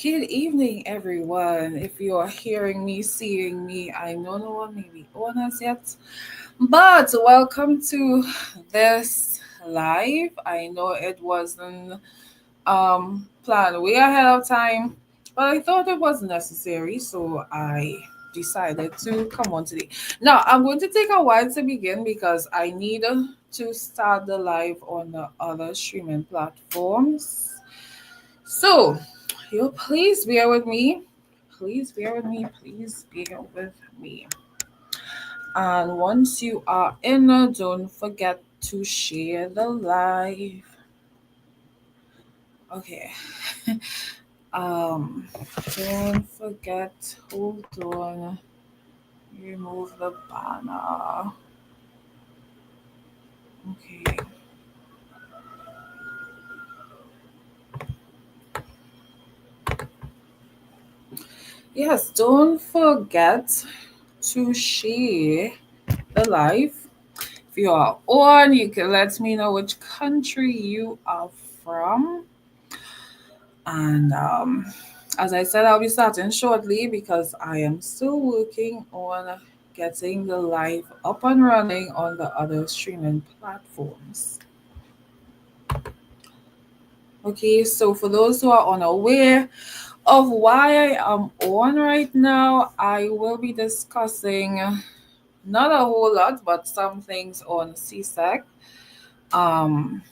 Good evening, everyone. If you are hearing me, seeing me, I know no one may be on us yet, but welcome to this live. I know it wasn't planned way ahead of time, but I thought it was necessary, so I decided to come on today. Now, I'm going to take a while to begin because I need to start the live on the other streaming platforms. So, you please bear with me. Please bear with me. Please bear with me. And once you are in, don't forget to share the live. Okay. um, don't forget. Hold on. Remove the banner. Okay. Yes, don't forget to share the live. If you are on, you can let me know which country you are from. And as I said, I'll be starting shortly because I am still working on getting the live up and running on the other streaming platforms. Okay, so for those who are unaware of why I am on right now, I will be discussing not a whole lot, but some things on CSEC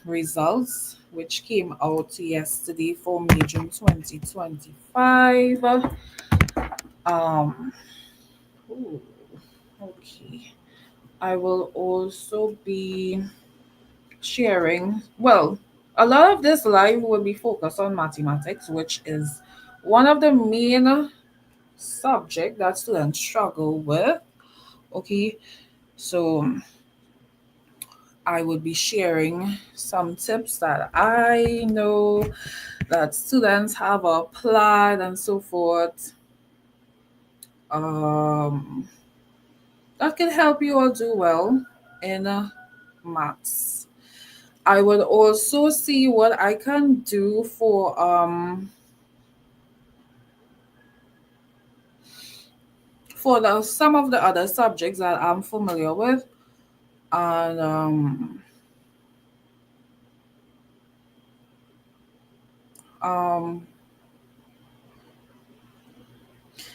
results, which came out yesterday for May June 2025. Um, ooh, okay. I will also be sharing, well, a lot of this live will be focused on mathematics, which is one of the main subject that students struggle with. Okay, so I would be sharing some tips that I know that students have applied and so forth. Um, that can help you all do well in maths. I would also see what I can do for the some of the other subjects that I'm familiar with, and um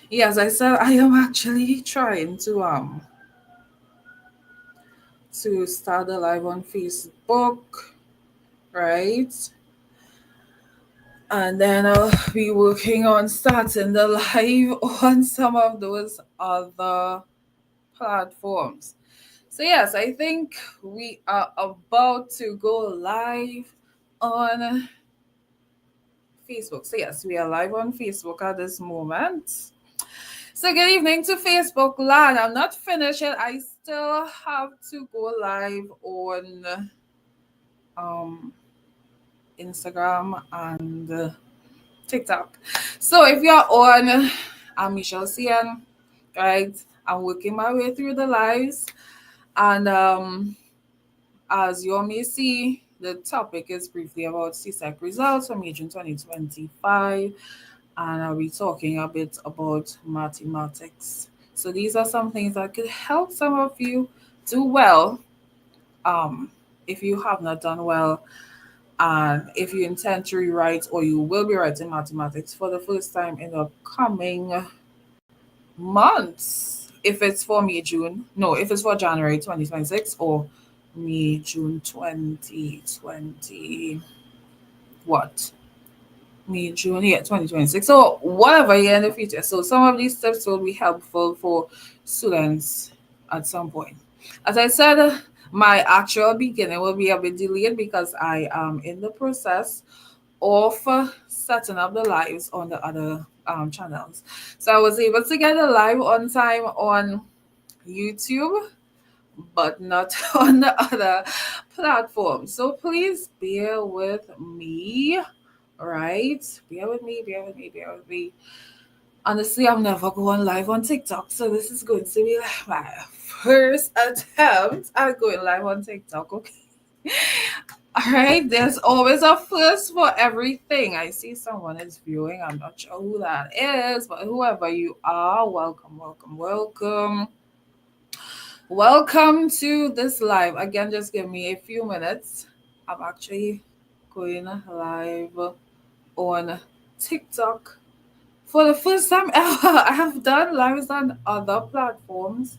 yes, I said I am actually trying to start a live on Facebook, right? And then I'll be working on starting the live on some of those other platforms. So, yes, I think we are about to go live on Facebook. So, yes, we are live on Facebook at this moment. So, good evening to Facebook land. I'm not finished yet. I still have to go live on um, Instagram and TikTok. So if you're on, I'm Michelle CN, right? I'm working my way through the lives, and as you all may see, the topic is briefly about CSEC results from June 2025, and I'll be talking a bit about mathematics. So these are some things that could help some of you do well. Um, if you have not done well, and if you intend to rewrite or you will be writing mathematics for the first time in the coming months, if it's for May, June, no, if it's for January 2026 or May, June 2020, what? May, June, yeah, 2026. So whatever year in the future. So some of these tips will be helpful for students at some point. As I said, my actual beginning will be a bit delayed because I am in the process of setting up the lives on the other channels. So I was able to get a live on time on YouTube, but not on the other platforms. So please bear with me, right? Bear with me, bear with me, bear with me. Honestly, I'm never going live on TikTok, so this is going to be like my first attempt at going live on TikTok, okay? All right, there's always a first for everything. I see someone is viewing. I'm not sure who that is, but whoever you are, welcome, welcome, welcome. Welcome to this live. Again, just give me a few minutes. I'm actually going live on TikTok for the first time ever. I have done lives on other platforms,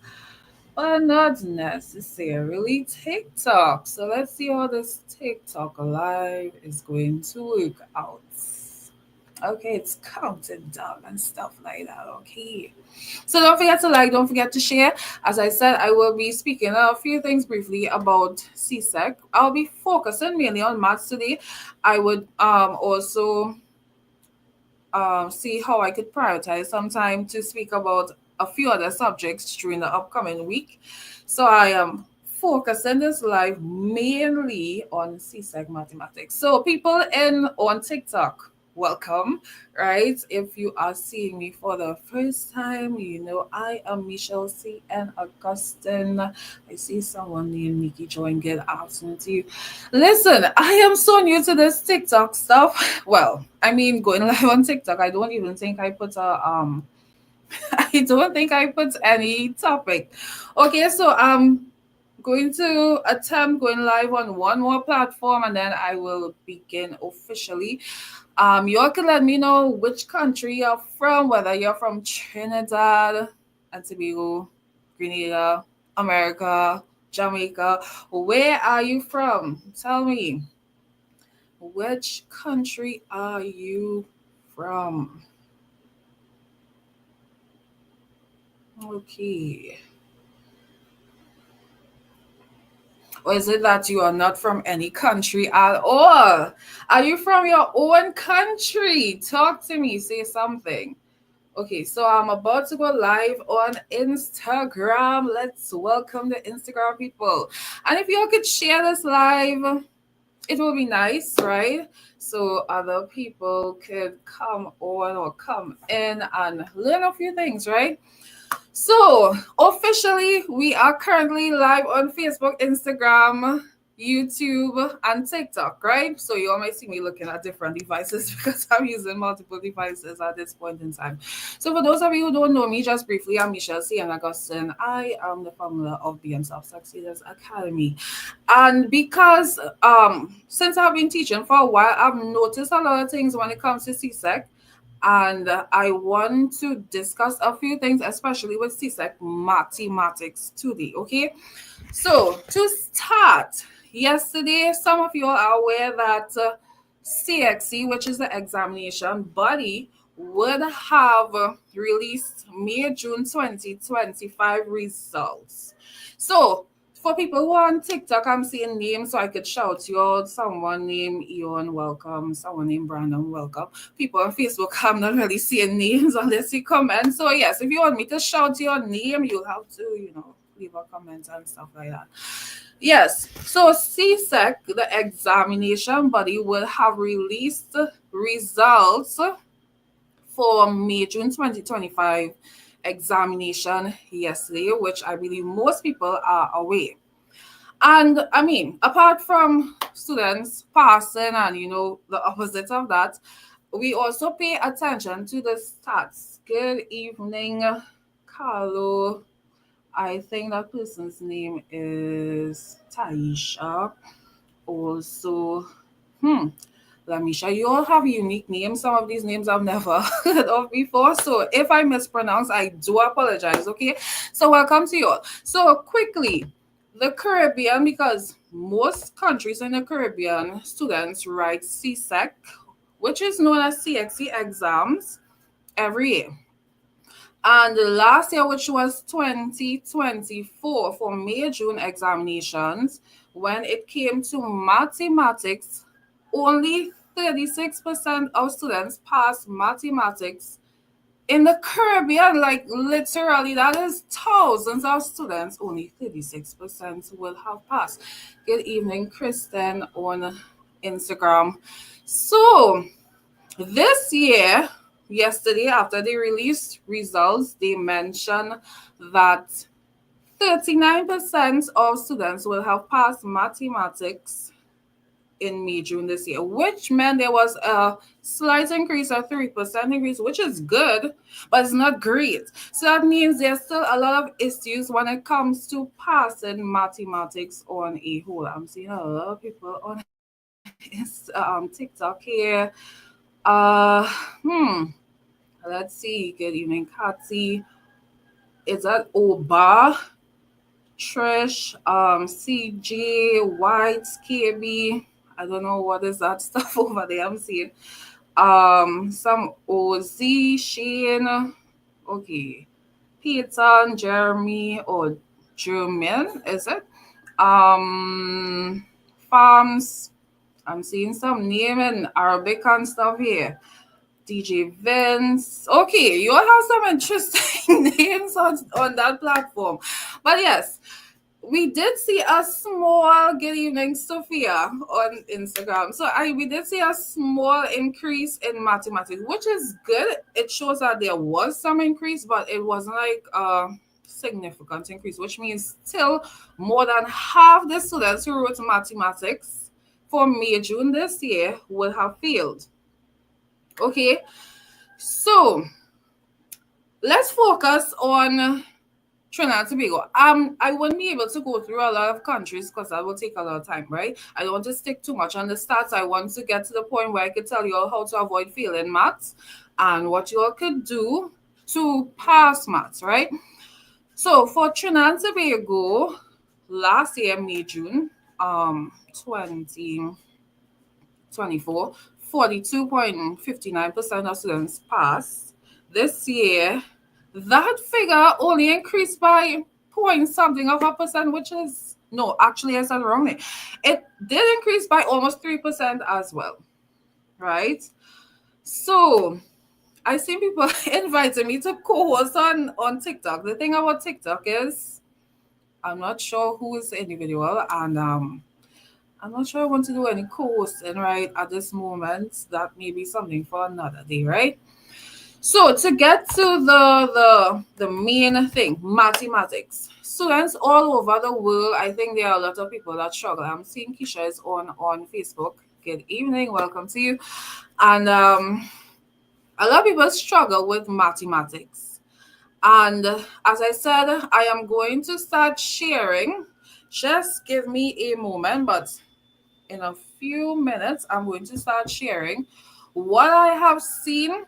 but not necessarily TikTok. So let's see how this TikTok live is going to work out. Okay, it's counting down and stuff like that. Okay. So don't forget to like, don't forget to share. As I said, I will be speaking a few things briefly about CSEC. I'll be focusing mainly on maths today. I would also see how I could prioritize some time to speak about a few other subjects during the upcoming week. So I am focusing this live mainly on CSEC mathematics. So people in on TikTok, welcome, right? If you are seeing me for the first time, you know I am Michelle CN Augustine. I see someone named Nikki join. Good afternoon to you. Listen, I am so new to this TikTok stuff. Well, I mean, going live on TikTok, I don't even think I put I don't think I put any topic. Okay, so I'm going to attempt going live on one more platform and then I will begin officially. You all can let me know which country you're from, whether you're from Trinidad and Tobago, Grenada, America, Jamaica. Where are you from? Tell me. Which country are you from? Okay. Or is it that you are not from any country at all? Are you from your own country? Talk to me. Say something. Okay, so I'm about to go live on Instagram. Let's welcome the Instagram people. And if you all could share this live, it will be nice, right? So other people could come on or come in and learn a few things, right? So officially, we are currently live on Facebook, Instagram, YouTube, and TikTok, right? So you all might see me looking at different devices because I'm using multiple devices at this point in time. So for those of you who don't know me, just briefly, I'm Michelle CN Augustine. I am the founder of BM Succeeders Academy. And because since I've been teaching for a while, I've noticed a lot of things when it comes to CSEC, and I want to discuss a few things, especially with CSEC mathematics today. Okay, so to start, yesterday, some of you are aware that CXC, which is the examination body, would have released May-June 2025 results. So for people who are on TikTok, I'm seeing names, so I could shout you out. Someone named Eon, welcome. Someone named Brandon, welcome. People on Facebook, I'm not really seeing names unless you comment. So yes, if you want me to shout your name, you'll have to, leave a comment and stuff like that. Yes, so CSEC, the examination body, will have released results for May-June 2025 examination yesterday, which I believe most people are aware. And I mean, apart from students passing and the opposite of that, we also pay attention to the stats. Good evening, Carlo. I think that person's name is Taisha. Also, Lamisha, you all have unique names. Some of these names I've never heard of before. So if I mispronounce, I do apologize, okay? So welcome to you all. So quickly, the Caribbean, because most countries in the Caribbean, students write CSEC, which is known as CXC exams, every year. And the last year, which was 2024 for May-June examinations, when it came to mathematics, only 36% of students passed mathematics in the Caribbean. Like literally, that is thousands of students. Only 36% will have passed. Good evening, Kristen on Instagram. So this year, yesterday, after they released results, they mentioned that 39% of students will have passed mathematics in May, June this year, which meant there was a slight increase, a 3% increase, which is good, but it's not great. So that means there's still a lot of issues when it comes to passing mathematics on a whole. I'm seeing a lot of people on TikTok here. Uh, hmm. Let's see. Good evening, Kathy. Is that Oba? Trish, CJ, White, KB. I don't know what is that stuff over there. I'm seeing some OZ, Shane, okay, Peter, Jeremy, or German, is it? Farms. I'm seeing some name in Arabic and stuff here. DJ Vince. Okay, you all have some interesting names on that platform. But yes, we did see a small good evening, Sophia, on Instagram. So we did see a small increase in mathematics, which is good. It shows that there was some increase, but it wasn't like a significant increase, which means still more than half the students who wrote mathematics for May, June this year will have failed. Okay, so let's focus on Trinidad and Tobago. I wouldn't be able to go through a lot of countries because that will take a lot of time, right? I don't want to stick too much on the stats. I want to get to the point where I could tell you all how to avoid failing maths and what you all could do to pass maths, right? So for Trinidad and Tobago, last year, May, June, 2024, 42.59% of students passed. This year, that figure only increased by point something of a percent, which is no, actually I said wrongly. It did increase by almost 3% as well, right? So I see people inviting me to co-host on TikTok. The thing about TikTok is I'm not sure who is the individual, and I'm not sure I want to do any co-hosting right at this moment. That may be something for another day, right? So to get to the main thing, mathematics. Students all over the world, I think there are a lot of people that struggle. I'm seeing Keisha is on Facebook. Good evening, welcome to you. And a lot of people struggle with mathematics. And as I said, I am going to start sharing. Just give me a moment, but in a few minutes, I'm going to start sharing what I have seen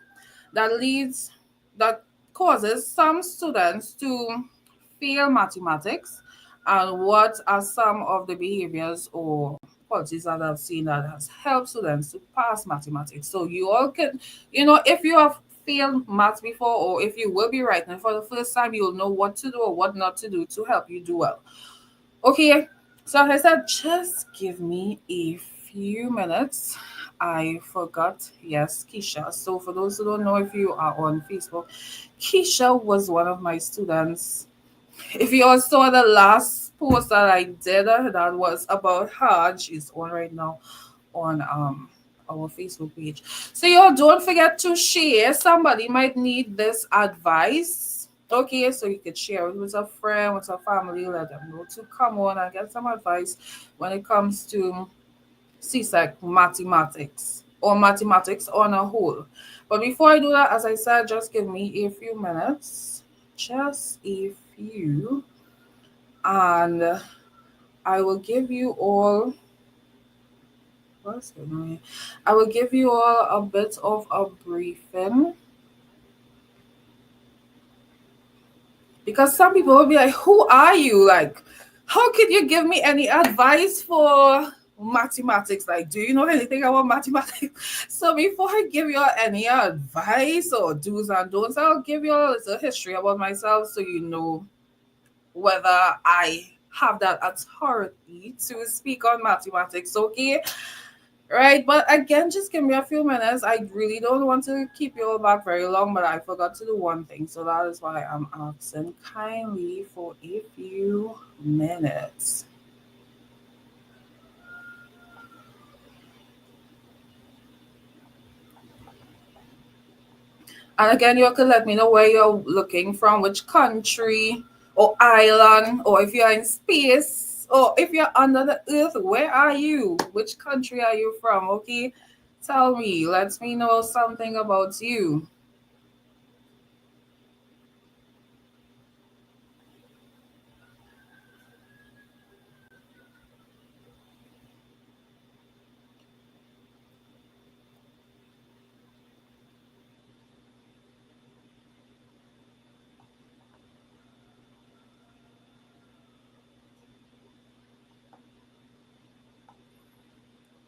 that causes some students to fail mathematics, and what are some of the behaviors or qualities that I've seen that has helped students to pass mathematics. So you all can, if you have failed maths before, or if you will be writing for the first time, you'll know what to do or what not to do to help you do well. Okay, so as I said, just give me a few minutes. I forgot, yes, Keisha. So for those who don't know, if you are on Facebook, Keisha was one of my students. If you all saw the last post that I did, that was about her. She's on right now on our Facebook page. So y'all don't forget to share. Somebody might need this advice. Okay, so you could share it with a friend, with a family, let them know to come on and get some advice when it comes to CSEC mathematics or mathematics on a whole. But before I do that, as I said, just give me a few minutes, just a few, and I will give you all. What's going on here? I will give you all a bit of a briefing, because some people will be like, "Who are you? Like, how could you give me any advice for mathematics? Like, do you know anything about mathematics?" So before I give you any advice or do's and don'ts, I'll give you a little history about myself so you know whether I have that authority to speak on mathematics. Okay, right? But again, just give me a few minutes. I really don't want to keep you all back very long, but I forgot to do one thing, so that is why I'm asking kindly for a few minutes. And again, you can let me know where you're looking from, which country or island, or if you're in space, or if you're under the earth, where are you? Which country are you from? Okay, tell me. Let me know something about you.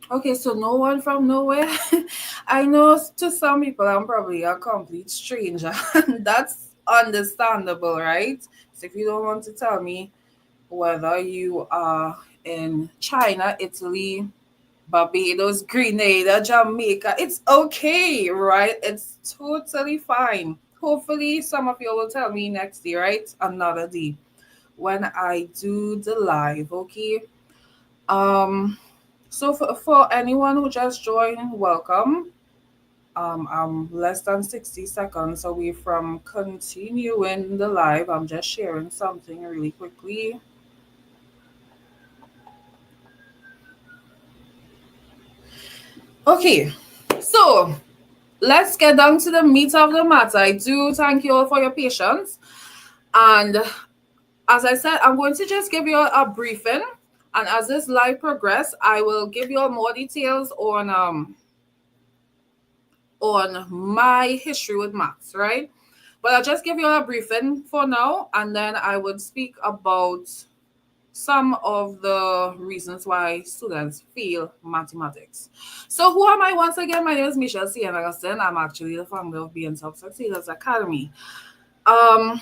Okay, so no one from nowhere. I know to some people I'm probably a complete stranger. That's understandable, right? So if you don't want to tell me whether you are in China, Italy, Barbados, Grenada, Jamaica, it's okay, right? It's totally fine. Hopefully, some of you will tell me next day, right? Another day when I do the live, okay? Um, so for anyone who just joined, welcome. I'm less than 60 seconds away from continuing the live. I'm just sharing something really quickly. Okay, so let's get down to the meat of the matter. I do thank you all for your patience. And as I said, I'm going to just give you a briefing. And as this live progress, I will give you all more details on my history with maths, right? But I'll just give you a briefing for now, and then I would speak about some of the reasons why students fail mathematics. So who am I once again? My name is Michelle CN Augustine. I'm actually the founder of Being Top Succeeders Academy. Um,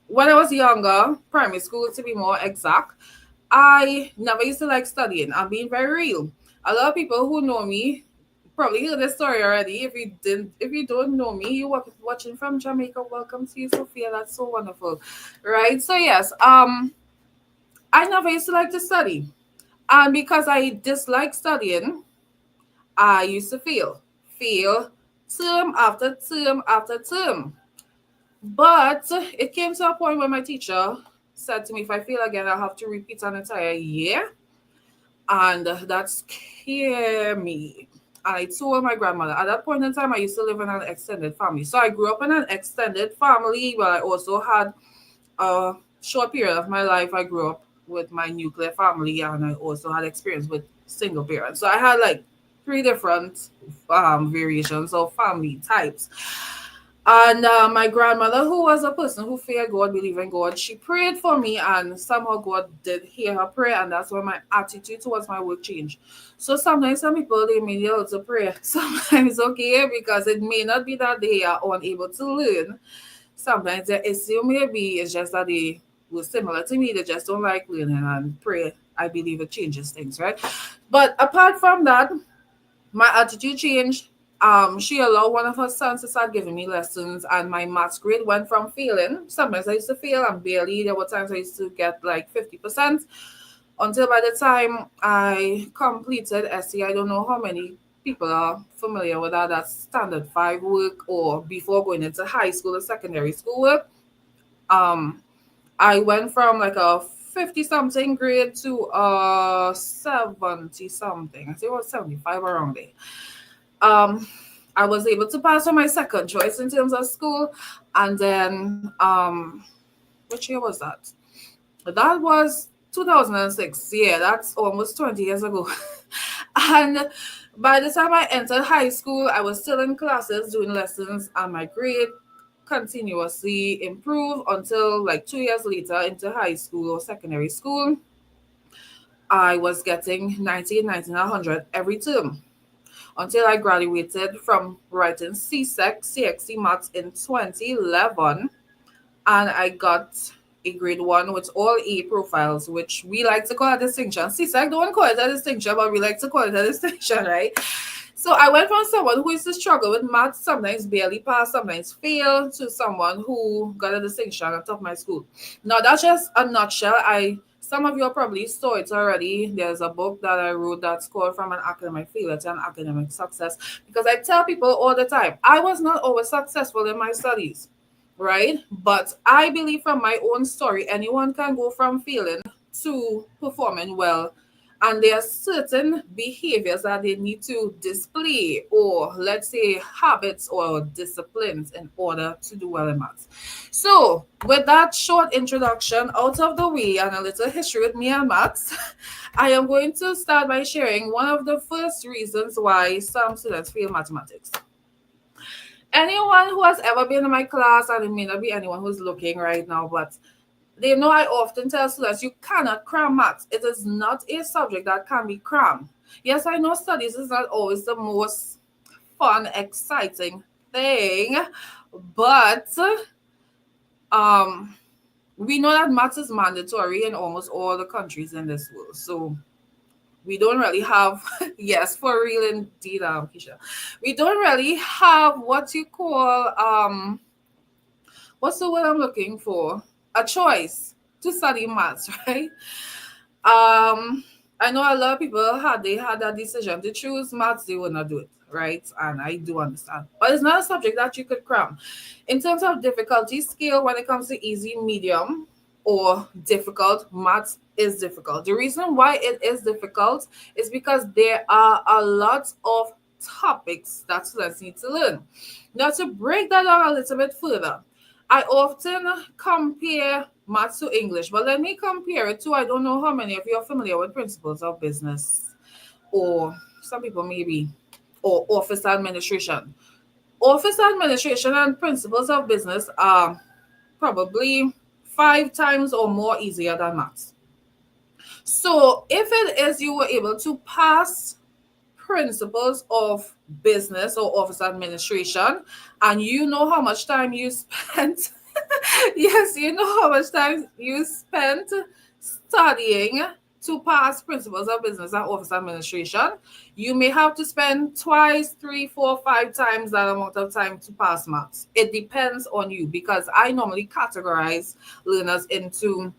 when I was younger, primary school to be more exact, I never used to like studying. I'm being very real. A lot of people who know me probably heard this story already. If you don't know me, you are watching from Jamaica. Welcome to you, Sophia. That's so wonderful, right? So yes, I never used to like to study, and because I dislike studying, I used to fail term after term after term. But it came to a point where my teacher said to me, if I fail again, I'll have to repeat an entire year. And that scared me. And I told my grandmother. At that point in time, I used to live in an extended family. So I grew up in an extended family, but I also had a short period of my life. I grew up with my nuclear family, and I also had experience with single parents. So I had like three different variations of family types. And my grandmother, who was a person who feared God, believed in God, she prayed for me, and somehow God did hear her prayer, and that's when my attitude towards my work changed. So sometimes some people they may need a little prayer, sometimes okay, because it may not be that they are unable to learn. Sometimes the issue may be it's just that they were similar to me, they just don't like learning and pray. I believe it changes things, right? But apart from that, my attitude changed. She allowed one of her sons to start giving me lessons, and my maths grade went from failing. Sometimes I used to fail and barely. There were times I used to get like 50%. Until by the time I completed SE, I don't know how many people are familiar with that. That's standard five work or before going into high school or secondary school work. Um, I went from like a 50 something grade to a 70 something. I think it was 75 around there. um I was able to pass on my second choice in terms of school, and then which year was that? That was 2006. Yeah, that's almost 20 years ago. And by the time I entered high school, I was still in classes doing lessons, and my grade continuously improved until like 2 years later into high school or secondary school. I was getting 90, 100 every term until I graduated from writing CSEC CXC Maths in 2011, and I got a grade one with all A profiles, which we like to call a distinction. CSEC don't call it a distinction, but we like to call it a distinction, right? So I went from someone who used to struggle with maths, sometimes barely pass, sometimes fail, to someone who got a distinction at the top of my school. Now that's just a nutshell. I Some of you probably saw it already. There's a book that I wrote that's called From an Academic Failure to an Academic Success. Because I tell people all the time, I was not always successful in my studies, right? But I believe from my own story, anyone can go from failing to performing well, and there are certain behaviors that they need to display, or let's say habits or disciplines, in order to do well in maths. So with that short introduction out of the way and a little history with me and maths, I am going to start by sharing one of the first reasons why some students fail mathematics. Anyone who has ever been in my class, and it may not be anyone who's looking right now, but they know I often tell students you cannot cram maths. It is not a subject that can be crammed. Yes, I know studies is not always the most fun, exciting thing, but um, we know that maths is mandatory in almost all the countries in this world. So we don't really have, yes, for real indeed, Keisha. We don't really have what you call what's the word I'm looking for? A choice to study maths, right? I know a lot of people had that decision to choose maths, they would not do it, right? And I do understand. But it's not a subject that you could cram. In terms of difficulty scale, when it comes to easy, medium, or difficult, maths is difficult. The reason why it is difficult is because there are a lot of topics that students need to learn. Now, to break that down a little bit further, I often compare maths to English, but let me compare it to, I don't know how many of you are familiar with principles of business, or some people maybe, or office administration. Office administration and principles of business are probably 5 times or more easier than maths. So if it is you were able to pass principles of business or office administration, and you know how much time you spent yes, you know how much time you spent studying to pass principles of business and office administration, you may have to spend twice, 3, 4, 5 times that amount of time to pass maths. It depends on you, because I normally categorize learners into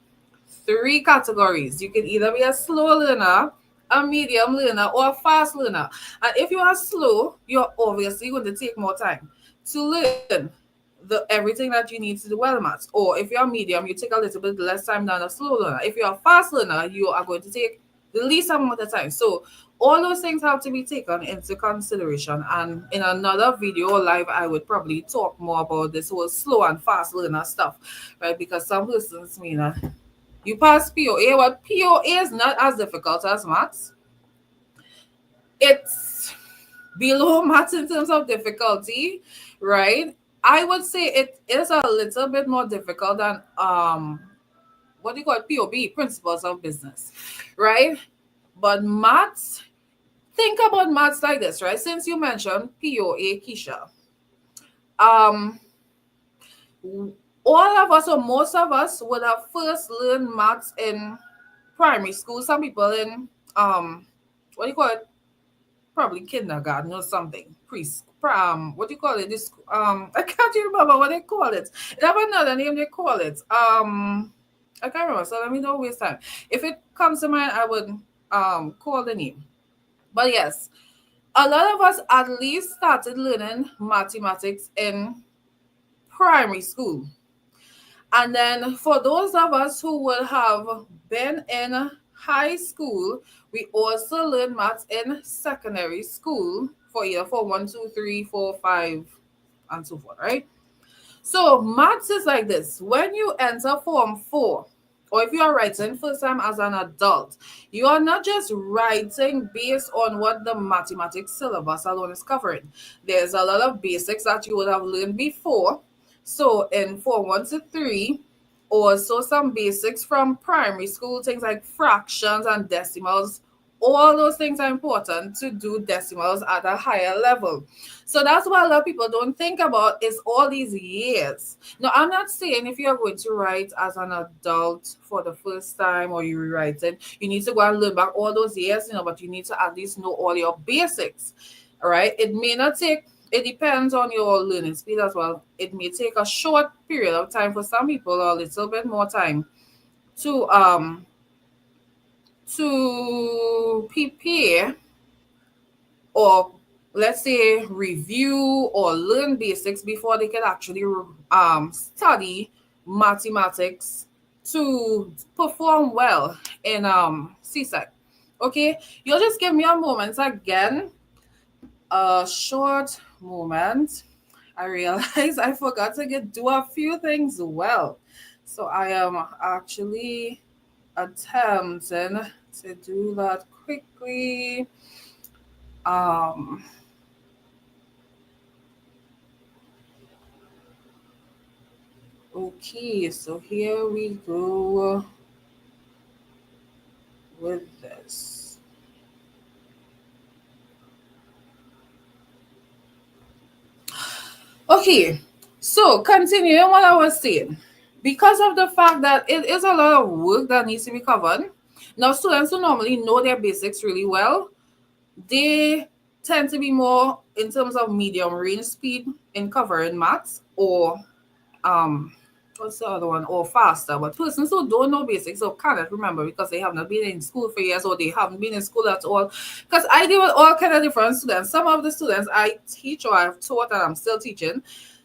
3 categories. You can either be a slow learner, a medium learner, or a fast learner. And if you are slow, you're obviously going to take more time to learn everything that you need to do well in maths. Or if you're a medium, you take a little bit less time than a slow learner. If you're a fast learner, you are going to take the least amount of time. So all those things have to be taken into consideration. And in another video live, I would probably talk more about this whole slow and fast learner stuff, right? Because some persons mean that you pass POA. Well, POA is not as difficult as maths. It's below maths in terms of difficulty, right? I would say it is a little bit more difficult than what do you call it? POB, principles of business, right? But maths, think about maths like this, right? Since you mentioned POA, Keisha, um, all of us, or most of us, would have first learned maths in primary school. Some people in what do you call it? Probably kindergarten or something. What do you call it? This I can't even remember what they call it. They have another name they call it. I can't remember. So let me not waste time. If it comes to mind, I would call the name. But yes, a lot of us at least started learning mathematics in primary school. And then for those of us who will have been in high school, we also learn maths in secondary school for either for 1, 2, 3, 4, 5, and so forth, right? So maths is like this. When you enter Form 4, or if you are writing first time as an adult, you are not just writing based on what the mathematics syllabus alone is covering. There's a lot of basics that you would have learned before. So in Form 1 to 3, also some basics from primary school, things like fractions and decimals. All those things are important to do decimals at a higher level. So that's what a lot of people don't think about, is all these years. Now, I'm not saying if you're going to write as an adult for the first time, or you're rewriting, you need to go and learn back all those years, but you need to at least know all your basics. All right. It may not take, it depends on your learning speed as well. It may take a short period of time for some people, or a little bit more time to prepare, or let's say review or learn basics before they can actually study mathematics to perform well in CSEC. Okay, you'll just give me a moment again, a short moment. I realized I forgot to do a few things well. So I am actually attempting to do that quickly. Um, okay, so here we go with this. Okay, so continuing what I was saying, because of the fact that it is a lot of work that needs to be covered. Now, students who normally know their basics really well, they tend to be more in terms of medium range speed in covering maths, or um what's the other one, or faster. But persons who don't know basics or cannot remember because they have not been in school for years, or they haven't been in school at all, because I deal with all kind of different students. Some of the students I teach or I've taught and I'm still teaching,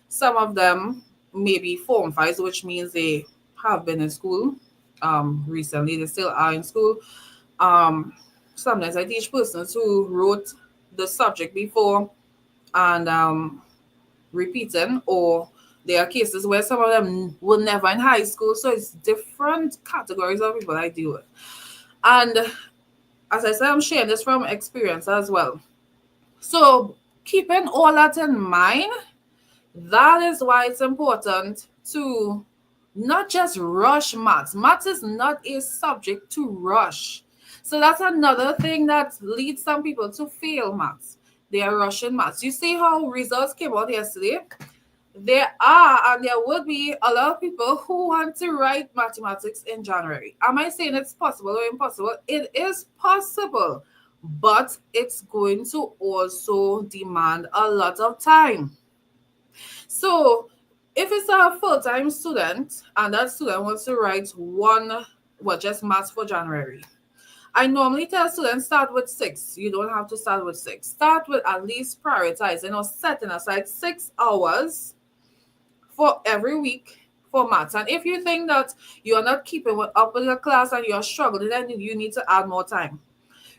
some of them maybe form fives, which means they have been in school recently, they still are in school. um Sometimes I teach persons who wrote the subject before and repeating, or there are cases where some of them were never in high school. So it's different categories of people I deal with. And as I said, I'm sharing this from experience as well. So keeping all that in mind, that is why it's important to not just rush maths. Maths is not a subject to rush. So that's another thing that leads some people to fail maths. They are rushing maths. You see how results came out yesterday? There are and there will be a lot of people who want to write mathematics in January. Am I saying it's possible or impossible? It is possible, but it's going to also demand a lot of time. So if it's a full-time student and that student wants to write just maths for January, I normally tell students start with 6. You don't have to start with 6. Start with at least prioritizing or setting aside 6 hours for every week for maths. And if you think that you're not keeping up with your class and you're struggling, then you need to add more time,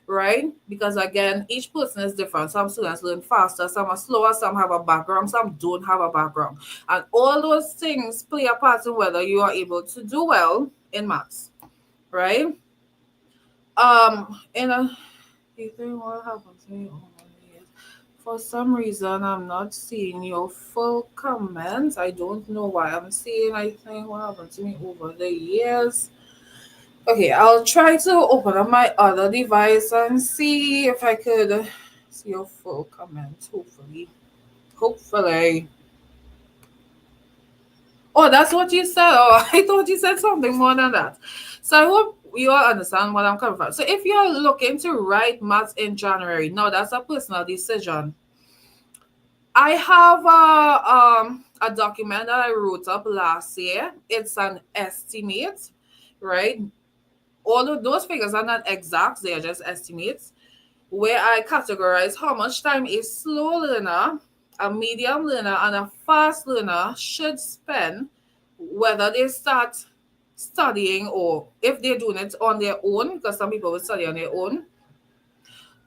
right? Because again, each person is different. Some students learn faster, some are slower, some have a background, some don't have a background. And all those things play a part in whether you are able to do well in maths, right? In a you think what happened to me? Oh my years. For some reason, I'm not seeing your full comments. I don't know why. I'm seeing, I think, what happened to me over the years. Okay, I'll try to open up my other device and see if I could see your full comments. Hopefully. Hopefully. Oh, that's what you said. Oh, I thought you said something more than that. So I hope you all understand what I'm coming from. So if you're looking to write maths in January, now that's a personal decision. I have a document that I wrote up last year. It's an estimate, right? All of those figures are not exact, they are just estimates, where I categorize how much time a slow learner, a medium learner, and a fast learner should spend, whether they start studying or if they're doing it on their own, because some people will study on their own,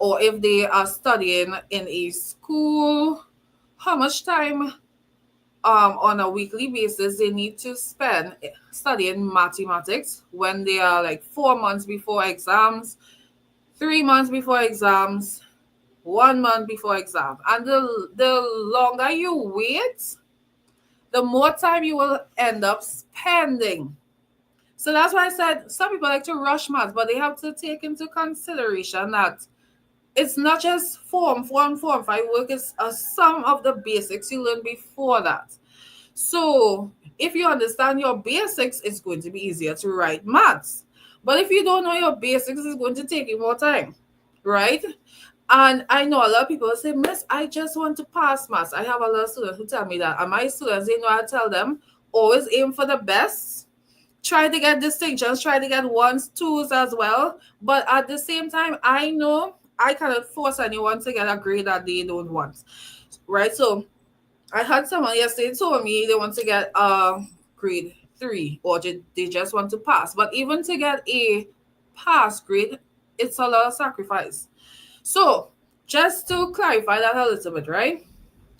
or if they are studying in a school, how much time on a weekly basis they need to spend studying mathematics when they are like 4 months before exams, 3 months before exams, 1 month before exam. And the longer you wait, the more time you will end up spending. So that's why I said some people like to rush maths, but they have to take into consideration that it's not just form 5 work, it's some of the basics you learn before that. So if you understand your basics, it's going to be easier to write maths. But if you don't know your basics, it's going to take you more time, right? And I know a lot of people say, Miss, I just want to pass maths. I have a lot of students who tell me that. And my students, they know I tell them, always aim for the best. Try to get distinctions, try to get ones, twos as well. But at the same time, I know I cannot force anyone to get a grade that they don't want, right? So I had someone yesterday told me they want to get grade 3, or they just want to pass. But even to get a pass grade, it's a lot of sacrifice. So just to clarify that a little bit, right?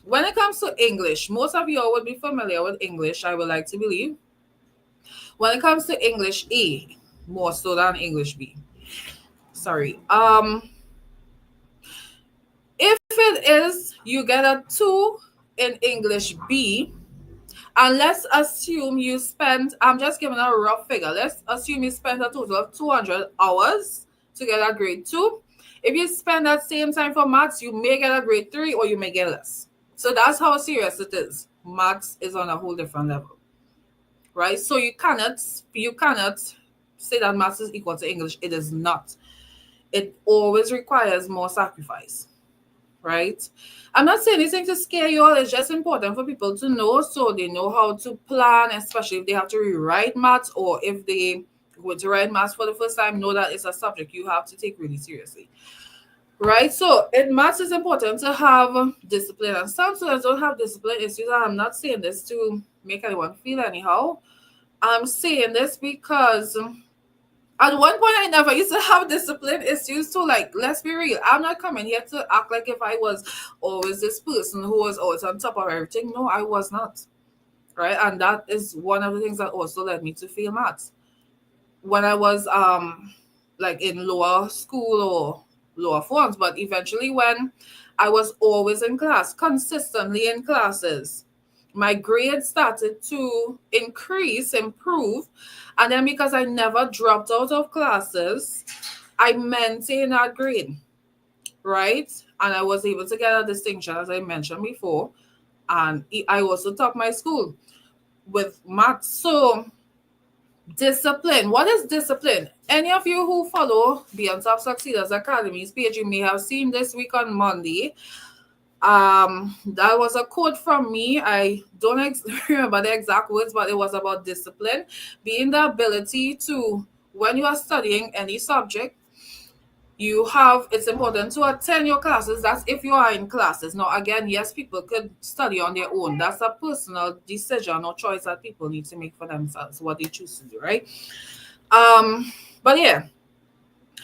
When it comes to English, most of you all would be familiar with English, I would like to believe. When it comes to English A, more so than English B. Sorry. If it is you get a 2 in English B, and let's assume you spent, I'm just giving a rough figure. Let's assume you spent a total of 200 hours to get a grade 2. If you spend that same time for maths, you may get a grade 3 or you may get less. So that's how serious it is. Maths is on a whole different level, right? So you cannot say that maths is equal to English. It is not. It always requires more sacrifice, right? I'm not saying anything to scare you all. It's just important for people to know so they know how to plan, especially if they have to rewrite maths or if they go to write maths for the first time, know that it's a subject you have to take really seriously, right? So in maths, it's important to have discipline, and some students don't have discipline issues. And I'm not saying this to make anyone feel anyhow. I'm saying this because at one point, I never used to have discipline issues too. Like, let's be real. I'm not coming here to act like if I was always this person who was always on top of everything. No, I was not. Right. And that is one of the things that also led me to fail maths. When I was like in lower school or lower forms, but eventually when I was always in class, consistently in classes, my grades started to improve. And then because I never dropped out of classes, I maintained that grade, right? And I was able to get a distinction, as I mentioned before. And I also topped my school with maths. So discipline. What is discipline? Any of you who follow the On Top Succeeders Academy's page, you may have seen this week on Monday. That was a quote from me. I don't remember the exact words, but it was about discipline being the ability to, when you are studying any subject, it's important to attend your classes. That's if you are in classes. Now, again, yes, people could study on their own. That's a personal decision or choice that people need to make for themselves, what they choose to do, right? But yeah,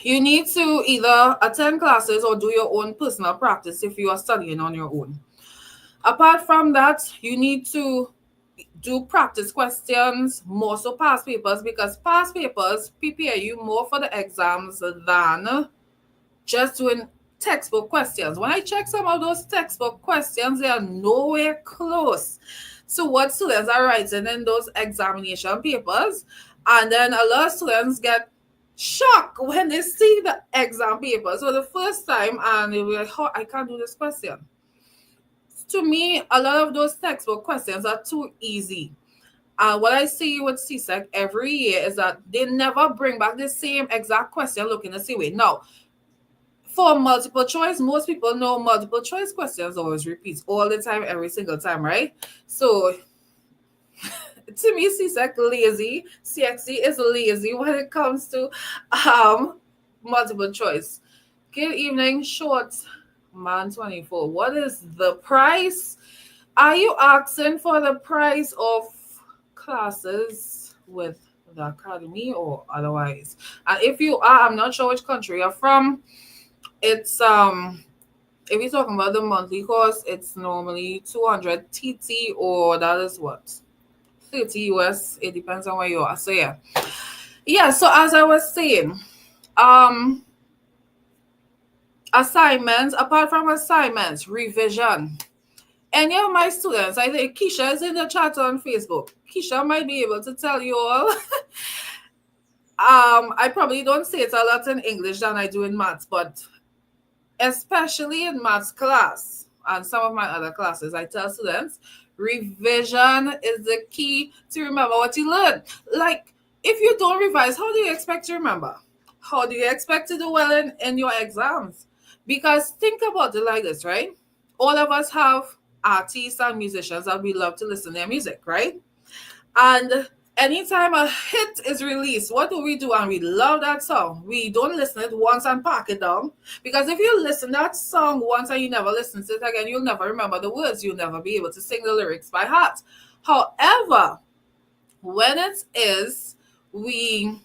you need to either attend classes or do your own personal practice if you are studying on your own. Apart from that, you need to do practice questions, more so past papers, because past papers prepare you more for the exams than just doing textbook questions. When I check some of those textbook questions, they are nowhere close to what students are writing in those examination papers. And then a lot of students get shocked when they see the exam paper. So the first time, and they were like, oh, I can't do this question. To me, a lot of those textbook questions are too easy. And what I see with CSEC every year is that they never bring back the same exact question looking the same way. Now, for multiple choice, most people know multiple choice questions always repeat all the time, every single time, right? So to me, CXC is lazy when it comes to multiple choice. Good evening, short man 24. What is the price? Are you asking for the price of classes with the academy or otherwise? And if you are, I'm not sure which country you're from. It's if you're talking about the monthly course, it's normally 200 TT, or that is what, 30 US. It depends on where you are. So yeah. So as I was saying, assignments. Apart from assignments, revision. Any of my students, I think Keisha is in the chat on Facebook. Keisha might be able to tell you all. I probably don't say it a lot in English than I do in maths, but especially in maths class and some of my other classes, I tell students, revision is the key to remember what you learned. Like, if you don't revise, how do you expect to remember? How do you expect to do well in your exams? Because think about it like this, right? All of us have artists and musicians that we love to listen to their music, right? And anytime a hit is released, what do? And we love that song. We don't listen to it once and pack it down. Because if you listen to that song once and you never listen to it again, you'll never remember the words. You'll never be able to sing the lyrics by heart. However, When it is, we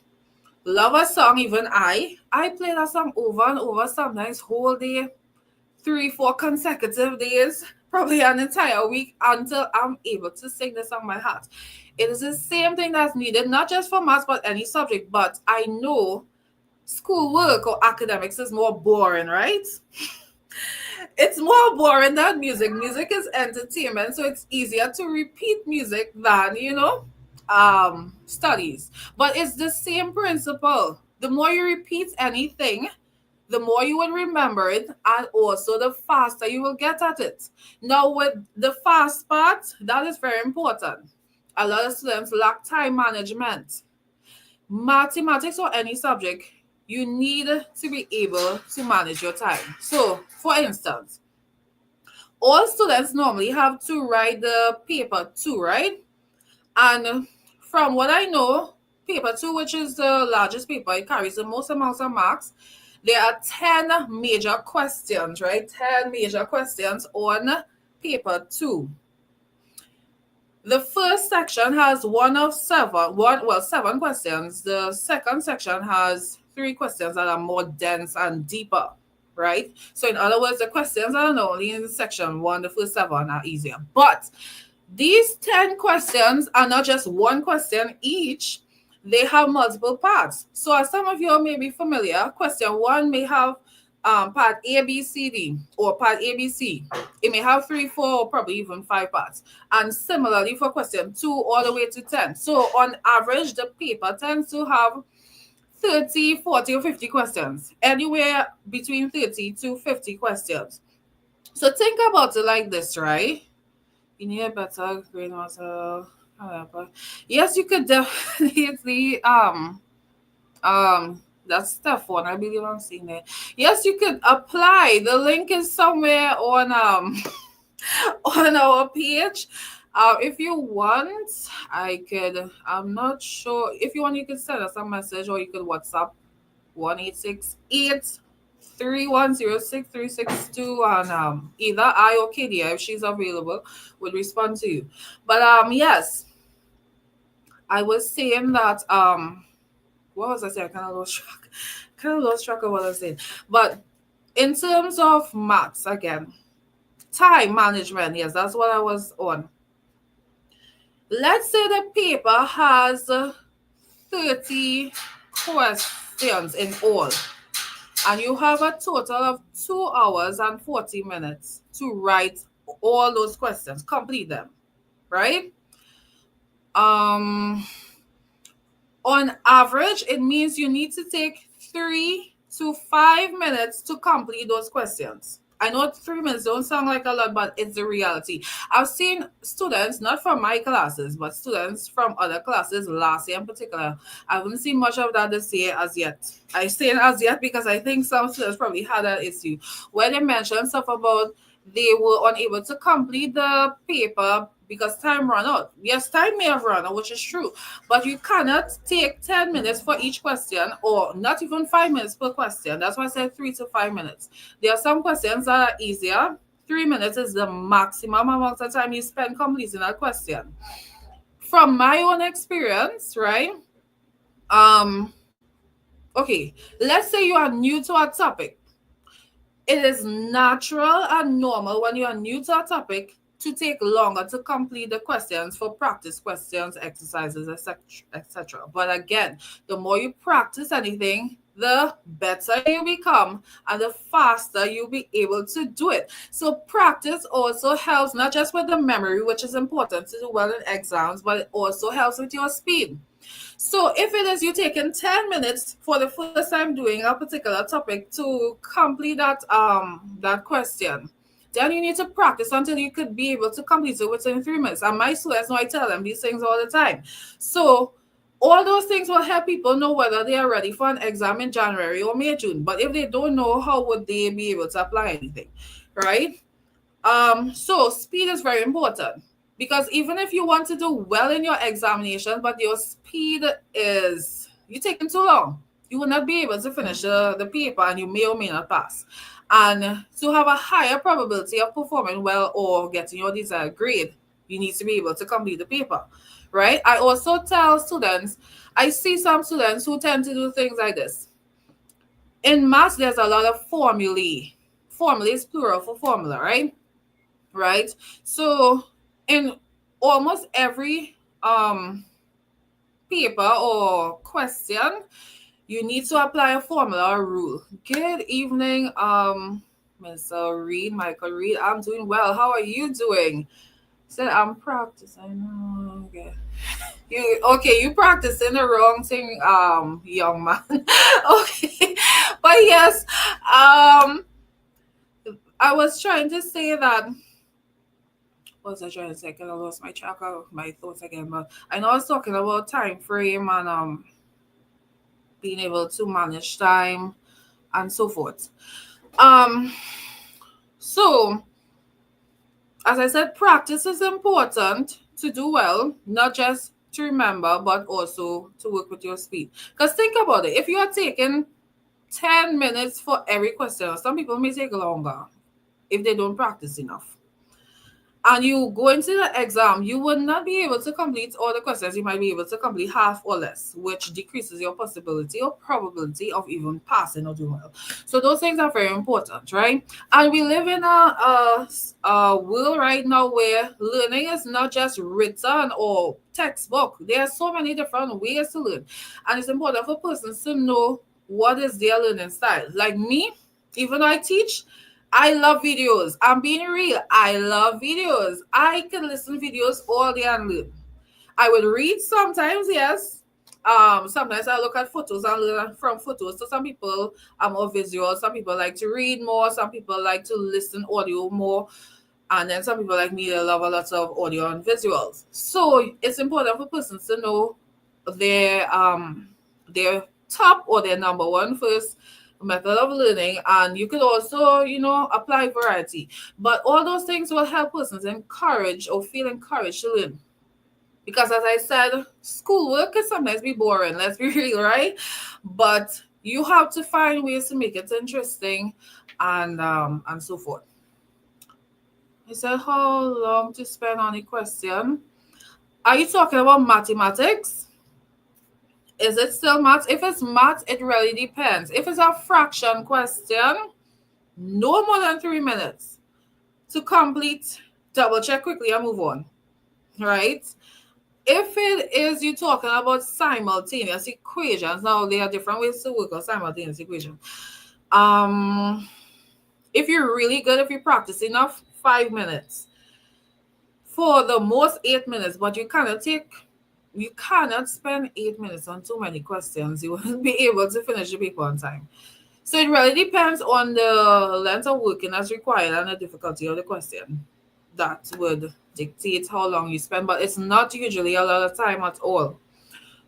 love a song, even I play that song over and over, sometimes whole day, 3, 4 consecutive days, probably an entire week until I'm able to sing the song by heart. It is the same thing that's needed, not just for maths, but any subject. But I know schoolwork or academics is more boring, right? It's more boring than music. Music is entertainment, so it's easier to repeat music than, studies. But it's the same principle. The more you repeat anything, the more you will remember it, and also the faster you will get at it. Now, with the fast part, that is very important. A lot of students lack time management. Mathematics or any subject, you need to be able to manage your time. So, for instance, all students normally have to write the paper 2, right? And from what I know, paper 2, which is the largest paper, it carries the most amounts of marks. There are 10 major questions, right? 10 major questions on paper 2. The first section has seven questions. The second section has 3 questions that are more dense and deeper, right? So in other words, the questions are not only in section 1, the first 7 are easier. But these 10 questions are not just one question each. They have multiple parts. So as some of you may be familiar, question 1 may have part A, B, C, D, or part A, B, C. It may have 3, 4, or probably even 5 parts. And similarly for question 2 all the way to 10. So on average, the paper tends to have 30, 40, or 50 questions. Anywhere between 30 to 50 questions. So think about it like this, right? You need a better greenwater. Yes, you could definitely that's step 1. I believe I'm seeing it. Yes, you could apply. The link is somewhere on on our page. If you want, I could. I'm not sure. If you want, you could send us a message or you could WhatsApp 1-868-3106-362, and either I or Kadia, if she's available, would respond to you. But yes, I was saying that what was I saying? I kind of lost track of what I was saying. But in terms of maths, again, time management, yes, that's what I was on. Let's say the paper has 30 questions in all, and you have a total of 2 hours and 40 minutes to write all those questions, complete them, right? On average, it means you need to take 3 to 5 minutes to complete those questions. I know 3 minutes don't sound like a lot, but it's the reality. I've seen students, not from my classes, but students from other classes, last year in particular. I haven't seen much of that this year as yet. I say as yet because I think some students probably had that issue where they mentioned stuff about they were unable to complete the paper because time ran out. Yes, time may have run out, which is true, but you cannot take 10 minutes for each question, or not even 5 minutes per question. That's why I said 3 to 5 minutes. There are some questions that are easier. 3 minutes is the maximum amount of time you spend completing a question. From my own experience, right? Okay, let's say you are new to a topic. It is natural and normal when you are new to a topic to take longer to complete the questions for practice questions, exercises, etc. But again, the more you practice anything, the better you become and the faster you'll be able to do it. So practice also helps not just with the memory, which is important to do well in exams, but it also helps with your speed. So if it is you taking 10 minutes for the first time doing a particular topic to complete that question, then you need to practice until you could be able to complete it within 3 minutes. And my students know I tell them these things all the time. So all those things will help people know whether they are ready for an exam in January or May, June. But if they don't know, how would they be able to apply anything, right? So speed is very important. Because even if you want to do well in your examination, but your speed is, you're taking too long, you will not be able to finish the paper and you may or may not pass. And to have a higher probability of performing well or getting your desired grade, You need to be able to complete the paper, right? I also tell students, I see some students who tend to do things like this. In maths, there's a lot of formulae. Formulae is plural for formula, right? Right? So in almost every paper or question, you need to apply a formula or rule. Good evening, Mr. Reed, Michael Reed. I'm doing well. How are you doing? Said I'm practicing. Okay. You practicing the wrong thing, young man. Okay. But yes, I was trying to say that, what was I trying to say? I lost my track of my thoughts again. But I know I was talking about time frame and being able to manage time and so forth. Um, so as I said, practice is important to do well, not just to remember, but also to work with your speed. Because think about it. If you are taking 10 minutes for every question, some people may take longer if they don't practice enough. And you go into the exam, you will not be able to complete all the questions. You might be able to complete half or less, which decreases your possibility or probability of even passing or doing well. So those things are very important, right? And we live in a world right now where learning is not just written or textbook. There are so many different ways to learn. And it's important for persons to know what is their learning style. Like me, even though I teach, I love videos. I'm being real. I love videos. I can listen to videos all day and learn. I would read sometimes, yes. Sometimes I look at photos and learn from photos. So some people are more visual. Some people like to read more. Some people like to listen audio more. And then some people like me, they love a lot of audio and visuals. So it's important for persons to know their top or their number one first method of learning, and you could also apply variety, but all those things will help persons encourage or feel encouraged to learn, because as I said, schoolwork can sometimes be boring, let's be real, right? But you have to find ways to make it interesting and so forth. I said, how long to spend on a question? Are you talking about mathematics? Is it still maths? If it's maths, it really depends. If it's a fraction question, no more than 3 minutes to complete. Double check quickly and move on, right? If it is you talking about simultaneous equations, now there are different ways to work on simultaneous equations. If you're really good, if you practice enough, 5 minutes. For the most 8 minutes, but you cannot spend 8 minutes on too many questions. You won't be able to finish the paper on time. So it really depends on the length of working that's required and the difficulty of the question. That would dictate how long you spend, but it's not usually a lot of time at all,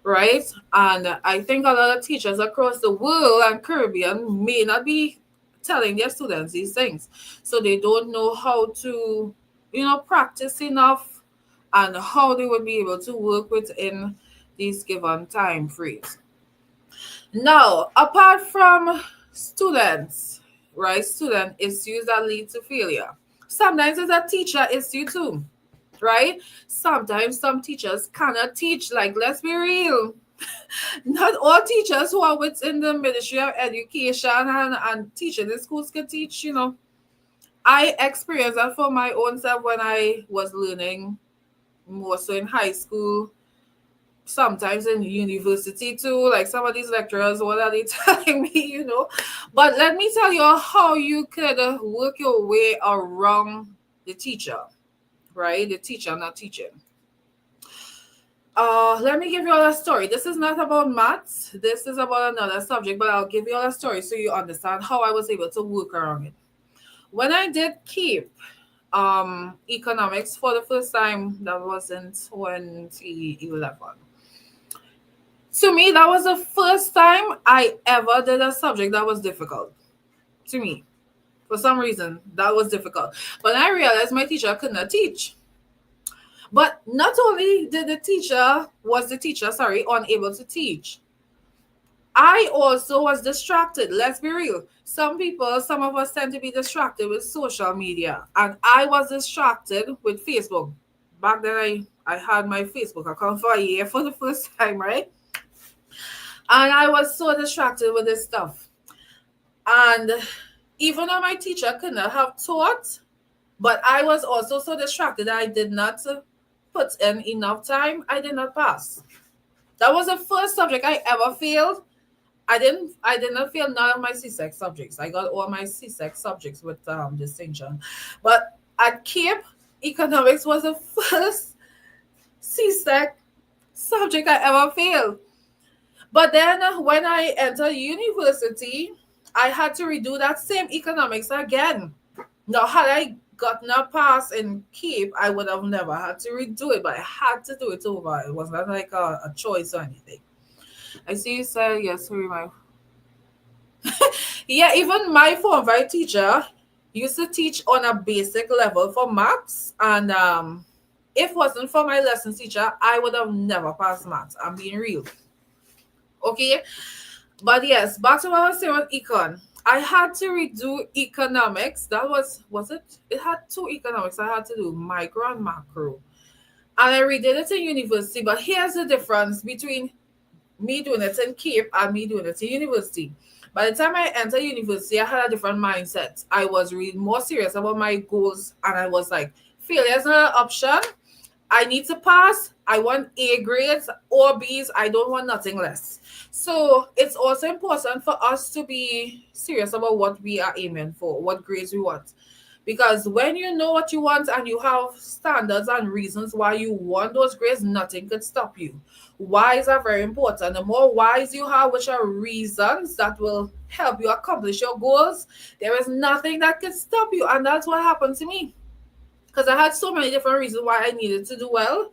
right? And I think a lot of teachers across the world and Caribbean may not be telling their students these things. So they don't know how to, practice enough and how they would be able to work within these given time frames. Now, apart from students, right? Student issues that lead to failure. Sometimes it's a teacher issue too, right? Sometimes some teachers cannot teach. Like, let's be real. Not all teachers who are within the Ministry of Education and teaching in schools can teach, I experienced that for my own self when I was learning more so in high school, sometimes in university too. Like some of these lecturers, what are they telling me, But let me tell you how you could work your way around the teacher, right? The teacher not teaching. Let me give you all a story. This is not about maths. This is about another subject, but I'll give you all a story so you understand how I was able to work around it. When I did keep economics for the first time, that was in 2011. To me, that was the first time I ever did a subject that was difficult. To me, for some reason, that was difficult. But I realized my teacher could not teach. But not only did the teacher unable to teach, I also was distracted. Let's be real. Some of us tend to be distracted with social media. And I was distracted with Facebook. back then I had my Facebook account for a year for the first time, right? And I was so distracted with this stuff. And even though my teacher could not have taught, but I was also so distracted that I did not put in enough time. I did not pass. That was the first subject I ever failed. I did not fail none of my CSEC subjects. I got all my CSEC subjects with distinction. But at Cape, economics was the first CSEC subject I ever failed. But then when I entered university, I had to redo that same economics again. Now, had I gotten a pass in Cape, I would have never had to redo it, but I had to do it over. It was not like a choice or anything. I see you said yes, sorry, my yeah, even my Form 5 teacher used to teach on a basic level for maths, and if it wasn't for my lesson teacher, I would have never passed maths. I'm being real. Okay, but yes, back to what I was saying with econ. I had to redo economics. That was it? It had two economics I had to do, micro and macro. And I redid it in university. But here's the difference between me doing it in Cape and me doing it in university. By the time I entered university, I had a different mindset. I was really more serious about my goals, and I was like, failure is not an option. I need to pass. I want A grades or B's. I don't want nothing less. So it's also important for us to be serious about what we are aiming for, what grades we want. Because when you know what you want and you have standards and reasons why you want those grades, nothing could stop you. Whys are very important. The more whys you have, which are reasons that will help you accomplish your goals, there is nothing that can stop you. And that's what happened to me. Because I had so many different reasons why I needed to do well.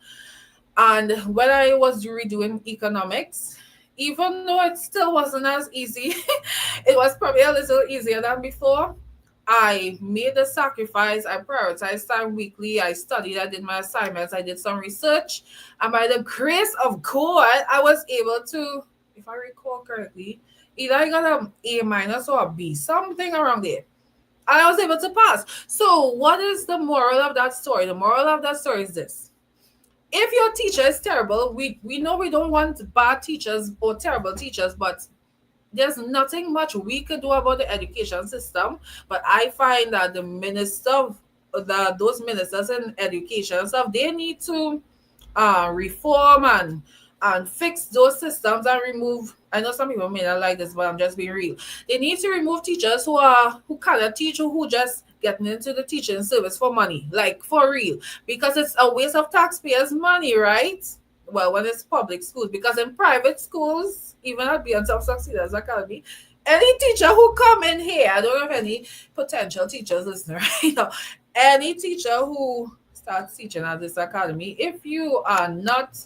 And when I was redoing economics, even though it still wasn't as easy, it was probably a little easier than before. I made the sacrifice. I prioritized time weekly. I studied. I did my assignments. I did some research. And by the grace of God, I was able to, if I recall correctly, either I got an A minus or a B, something around there. And I was able to pass. So what is the moral of that story? The moral of that story is this. If your teacher is terrible, we know we don't want bad teachers or terrible teachers, but there's nothing much we could do about the education system. But I find that those ministers in education and stuff, they need to reform and fix those systems and remove. I know some people may not like this, but I'm just being real. They need to remove teachers who cannot teach, who just getting into the teaching service for money, like for real, because it's a waste of taxpayers' money, right? Well, when it's public schools, because in private schools, even at Beyond Top Succeeders Academy, any teacher who come in here, I don't know if any potential teachers listening right now, any teacher who starts teaching at this academy, if you are not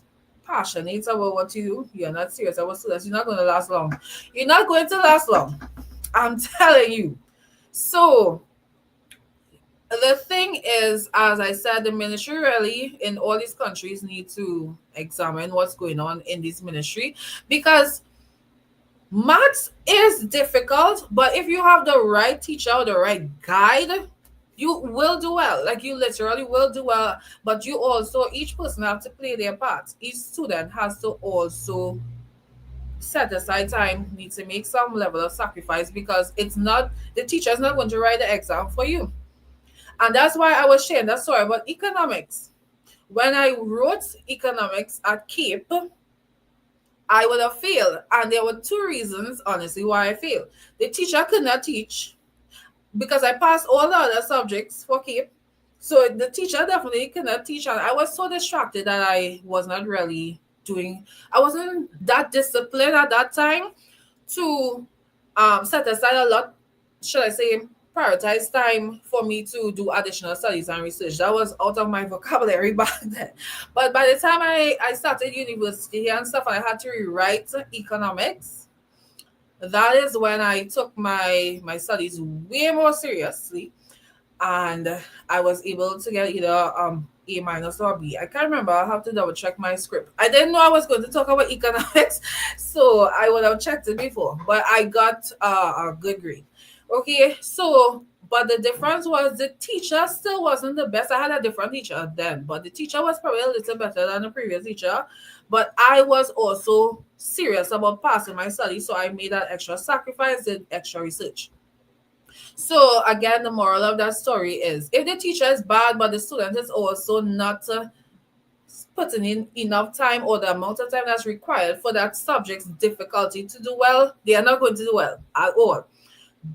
passionate about what you do, you're not serious about students, you're not going to last long. You're not going to last long. I'm telling you. So the thing is, as I said, the ministry really in all these countries need to examine what's going on in this ministry, because maths is difficult, but if you have the right teacher or the right guide, you will do well. Like, you literally will do well. But you also, each person have to play their part. Each student has to also set aside time, need to make some level of sacrifice, because it's not, the teacher is not going to write the exam for you. And that's why I was sharing that story about economics. When I wrote economics at Cape, I would have failed. And there were two reasons, honestly, why I failed. The teacher could not teach, because I passed all the other subjects for Cape. So the teacher definitely cannot teach. And I was so distracted that I was not really I wasn't that disciplined at that time to set aside a lot, should I say, prioritize time for me to do additional studies and research. That was out of my vocabulary back then. But by the time I started university and stuff, I had to rewrite economics. That is when I took my studies way more seriously, and I was able to get either A minus or B. I can't remember. I'll have to double check my script. I didn't know I was going to talk about economics, so I would have checked it before. But I got a good grade. Okay, so But the difference was the teacher still wasn't the best. I had a different teacher then, but the teacher was probably a little better than the previous teacher. But I was also serious about passing my study, so I made that extra sacrifice, did extra research. So again, the moral of that story is if the teacher is bad, but the student is also not putting in enough time or the amount of time that's required for that subject's difficulty to do well, they are not going to do well at all.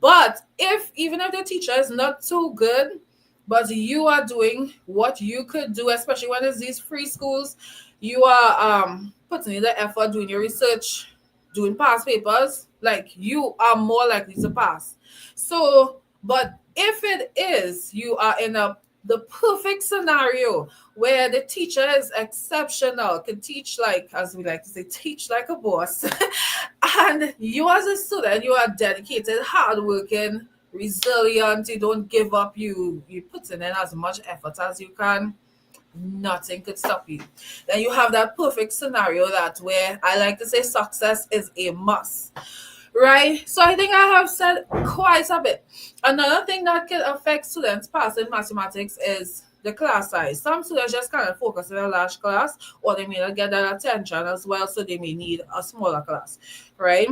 But if even if the teacher is not too good, but you are doing what you could do, especially when it's these free schools, you are putting in the effort, doing your research, doing past papers, like you are more likely to pass. So, but if it is you are in a the perfect scenario where the teacher is exceptional, can teach like, as we like to say, teach like a boss, and you as a student, you are dedicated, hardworking, resilient, you don't give up, you put in as much effort as you can, nothing could stop you. Then you have that perfect scenario that where I like to say success is a must. Right? So I think I have said quite a bit. Another thing that can affect students passing mathematics is the class size. Some students just cannot focus in a large class, or they may not get that attention as well, so they may need a smaller class, right?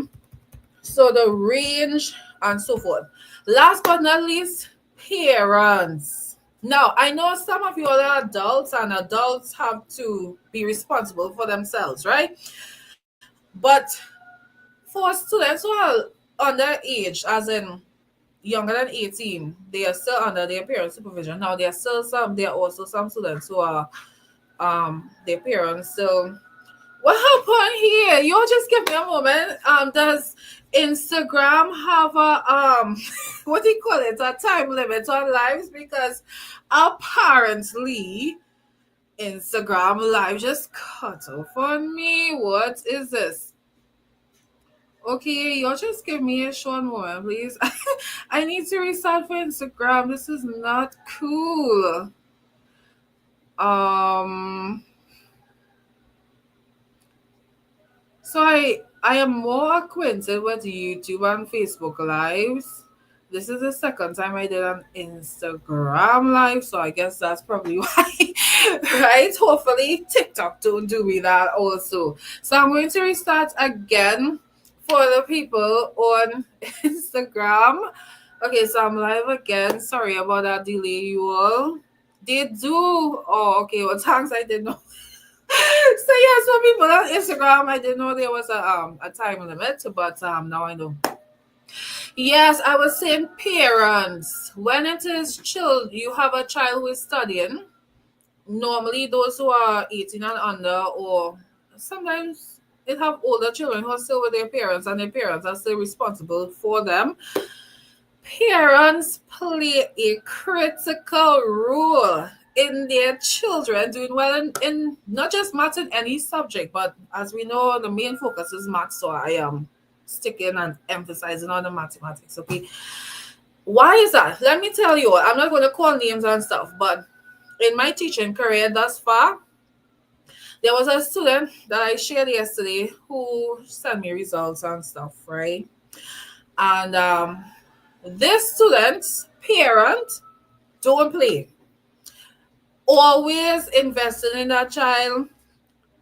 So the range and so forth. Last but not least, parents. Now, I know some of you are adults, and adults have to be responsible for themselves, right? But for students who are underage, as in younger than 18, they are still under their parents' supervision. Now, there are also some students who are their parents. So what happened here? You just give me a moment. Does Instagram have a what do you call it? A time limit on lives? Because apparently Instagram live just cut off on me. What is this? Okay, y'all just give me a short moment, please. I need to restart for Instagram. This is not cool. Um, so I am more acquainted with YouTube and Facebook lives. This is the second time I did an Instagram live, so I guess that's probably why, right? Hopefully TikTok don't do me that also. So I'm going to restart again for the people on Instagram. Okay, so I'm live again. Sorry about that delay, you all. They do. Oh, okay. Well, thanks. I didn't know. So yeah, some people on Instagram, I didn't know there was a time limit, but now I know. Yes, I was saying parents. When it is child, you have a child who is studying. Normally, those who are 18 and under, or sometimes they have older children who are still with their parents, and their parents are still responsible for them. Parents play a critical role in their children doing well in not just math in any subject, but as we know, the main focus is math. So I am sticking and emphasizing on the mathematics. Okay. Why is that? Let me tell you, I'm not going to call names and stuff, but in my teaching career thus far, there was a student that I shared yesterday who sent me results and stuff, right? And this student's parent don't play. Always investing in that child,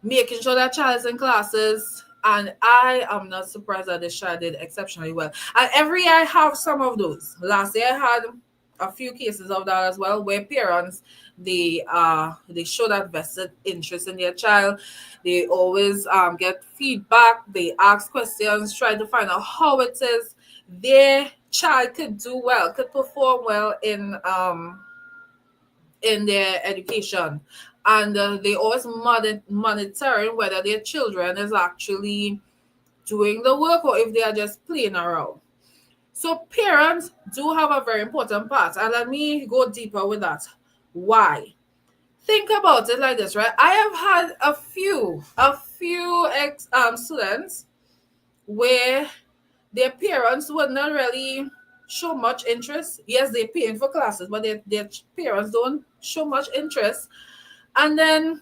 making sure that child is in classes. And I am not surprised that this child did exceptionally well. And every year I have some of those. Last year I had a few cases of that as well, where parents they show that vested interest in their child. They always get feedback. They ask questions, try to find out how it is their child could do well, could perform well in their education, and they always monitoring whether their children is actually doing the work or if they are just playing around. So parents do have a very important part, and let me go deeper with that. Why? Think about it like this, right? I have had a few students where their parents would not really show much interest. Yes, they're paying for classes, but their parents don't show much interest. And then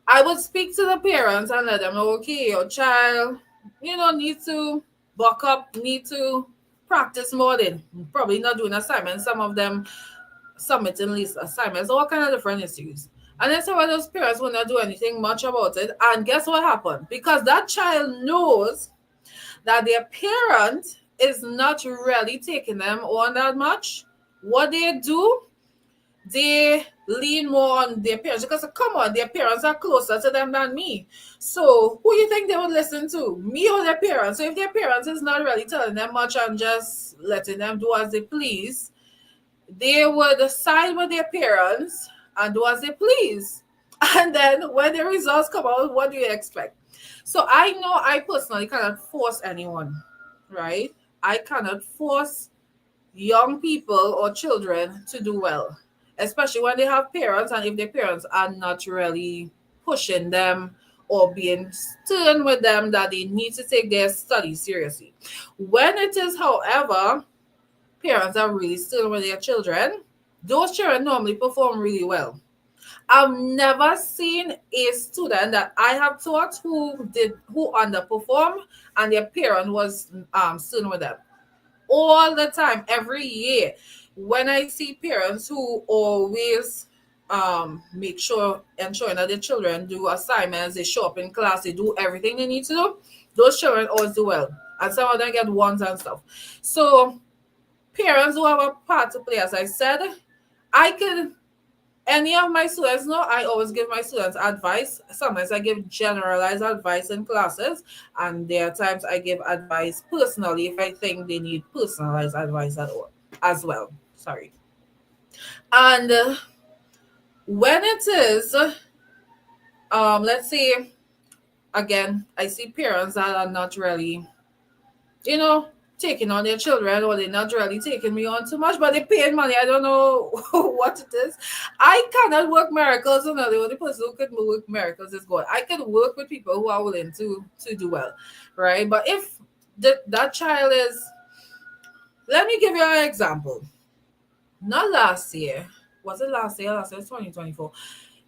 I would speak to the parents and let them know, okay, your child, need to buck up, need to practice more. They probably not doing assignments. Some of them submitting list assignments, all kind of different issues. And then some of those parents will not do anything much about it. And guess what happened? Because that child knows that their parent is not really taking them on that much, what they do, they lean more on their parents because come on, their parents are closer to them than me. So who you think they would listen to, me or their parents? So if their parents is not really telling them much and just letting them do as they please, they would side with their parents and do as they please. And then when the results come out, what do you expect? So I know I personally cannot force anyone, right? I cannot force young people or children to do well, especially when they have parents and if their parents are not really pushing them or being stern with them that they need to take their studies seriously. When it is, however, parents are really stern with their children, those children normally perform really well. I've never seen a student that I have taught who underperformed and their parent was stern with them all the time, every year. When I see parents who always make sure ensuring that their children do assignments, they show up in class, they do everything they need to do, those children always do well. And some of them get ones and stuff. So parents who have a part to play, as I said, I could any of my students know I always give my students advice. Sometimes I give generalized advice in classes, and there are times I give advice personally if I think they need personalized advice at all as well. Sorry. And when it is, let's say again, I see parents that are not really, taking on their children, or they're not really taking me on too much, but they paying money. I don't know what it is. I cannot work miracles. The only person who could work miracles is God. I can work with people who are willing to do well, right? But if that child is, let me give you an example. Not last year. Was it last year? Last year was 2024.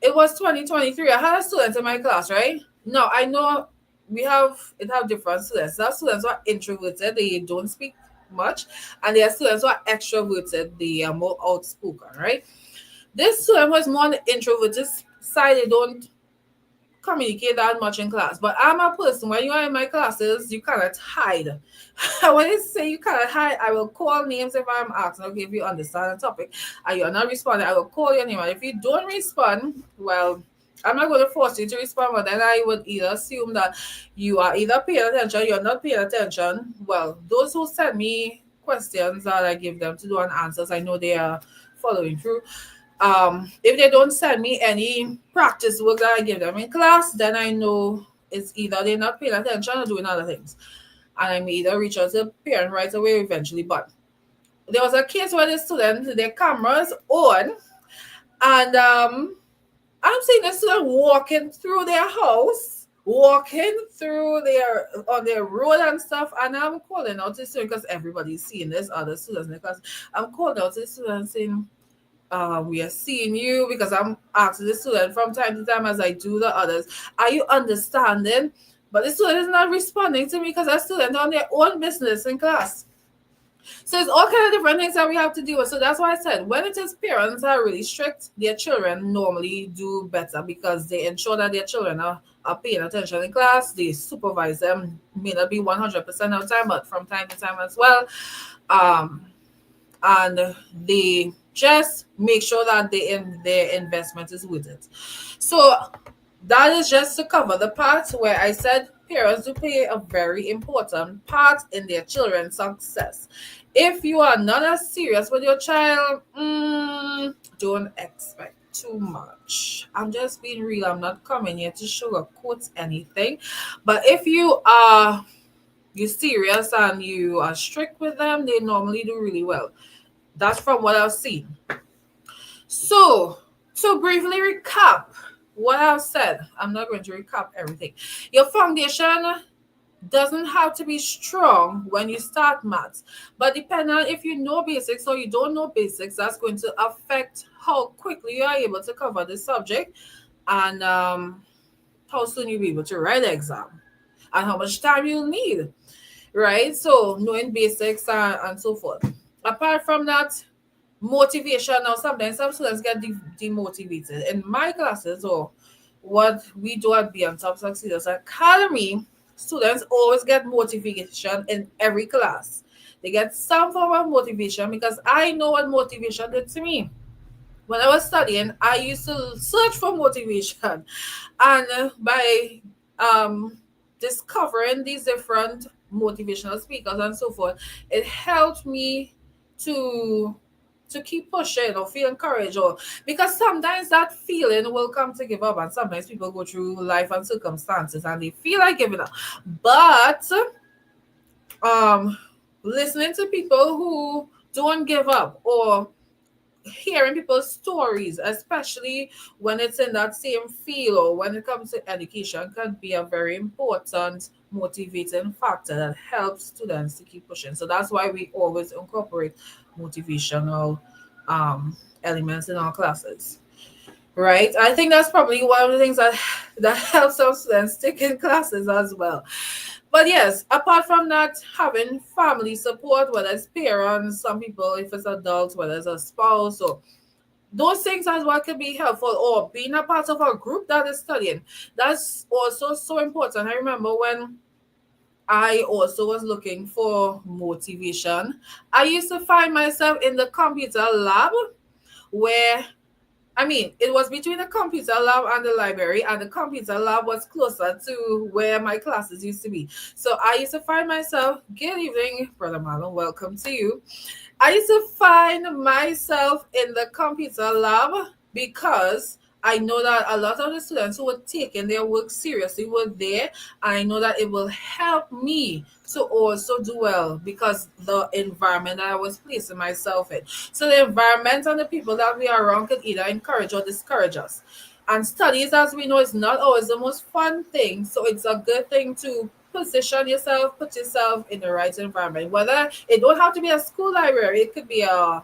It was 2023. I had a student in my class, right? No, I know we have different students. There are students who are introverted, they don't speak much, and there are students who are extroverted, they are more outspoken, right? This student was more on the introverted side, they don't communicate that much in class. But I'm a person, when you are in my classes, you cannot hide. When I say you cannot hide, I will call names if I'm asking, okay, if you understand the topic and you're not responding, I will call your name. And if you don't respond, well, I'm not going to force you to respond, but then I would either assume that you are either paying attention, you're not paying attention. Well, those who send me questions that I give them to do and answers, I know they are following through. If they don't send me any practice work that I give them in class, then I know it's either they're not paying attention or doing other things. And I may either reach out to the parent right away eventually. But there was a case where the student, their cameras on, and I'm seeing the student walking through their house, walking through on their road and stuff, and I'm calling out to the student because everybody's seeing this, other students in the class. I'm calling out to the student saying, we are seeing you, because I'm asking the student from time to time as I do the others, are you understanding? But the student is not responding to me because the student on their own business in class. So it's all kind of different things that we have to deal with. So that's why I said when it is parents are really strict, their children normally do better because they ensure that their children are paying attention in class. They supervise them, may not be 100% of the time, but from time to time as well. And they just make sure that their investment is with it. So that is just to cover the part where I said parents do play a very important part in their children's success. If you are not as serious with your child, don't expect too much. I'm just being real. I'm not coming here to sugarcoat anything. But if you're serious and you are strict with them, they normally do really well. That's from what I've seen. So, to briefly recap what I've said, I'm not going to recap everything. Your foundation doesn't have to be strong when you start maths, but depending on if you know basics or you don't know basics, that's going to affect how quickly you are able to cover the subject and how soon you'll be able to write the exam and how much time you'll need. right? So knowing basics and so forth. Apart from that, motivation. Now sometimes some students get demotivated. In my classes, or what we do at Beyond Top Succeeders Academy, students always get motivation in every class. They get some form of motivation because I know what motivation did to me. When I was studying, I used to search for motivation, and by um, discovering these different motivational speakers and so forth, it helped me to keep pushing or feel encouraged, or because sometimes that feeling will come to give up, and sometimes people go through life and circumstances and they feel like giving up. But um listening to people who don't give up, or hearing people's stories, especially when it's in that same field or when it comes to education, can be a very important motivating factor that helps students to keep pushing. So that's why we always incorporate motivational elements in our classes. Right. I think that's probably one of the things that helps our students stick in classes as well. But yes, apart from that, having family support, whether it's parents, some people, if it's adults, whether it's a spouse, or those things as well can be helpful, or being a part of a group that is studying. That's also so important. I remember when I also was looking for motivation, I used to find myself in the computer lab where, I mean, it was between the computer lab and the library, and the computer lab was closer to where my classes used to be. So I used to find myself, good evening, Brother Marlon, welcome to you. I used to find myself in the computer lab because I know that a lot of the students who were taking their work seriously were there. And I know that it will help me to also do well because the environment that I was placing myself in. So the environment and the people that we are around could either encourage or discourage us. And studies, as we know, is not always the most fun thing. So it's a good thing to position yourself, put yourself in the right environment. Whether it don't have to be a school library, it could be a,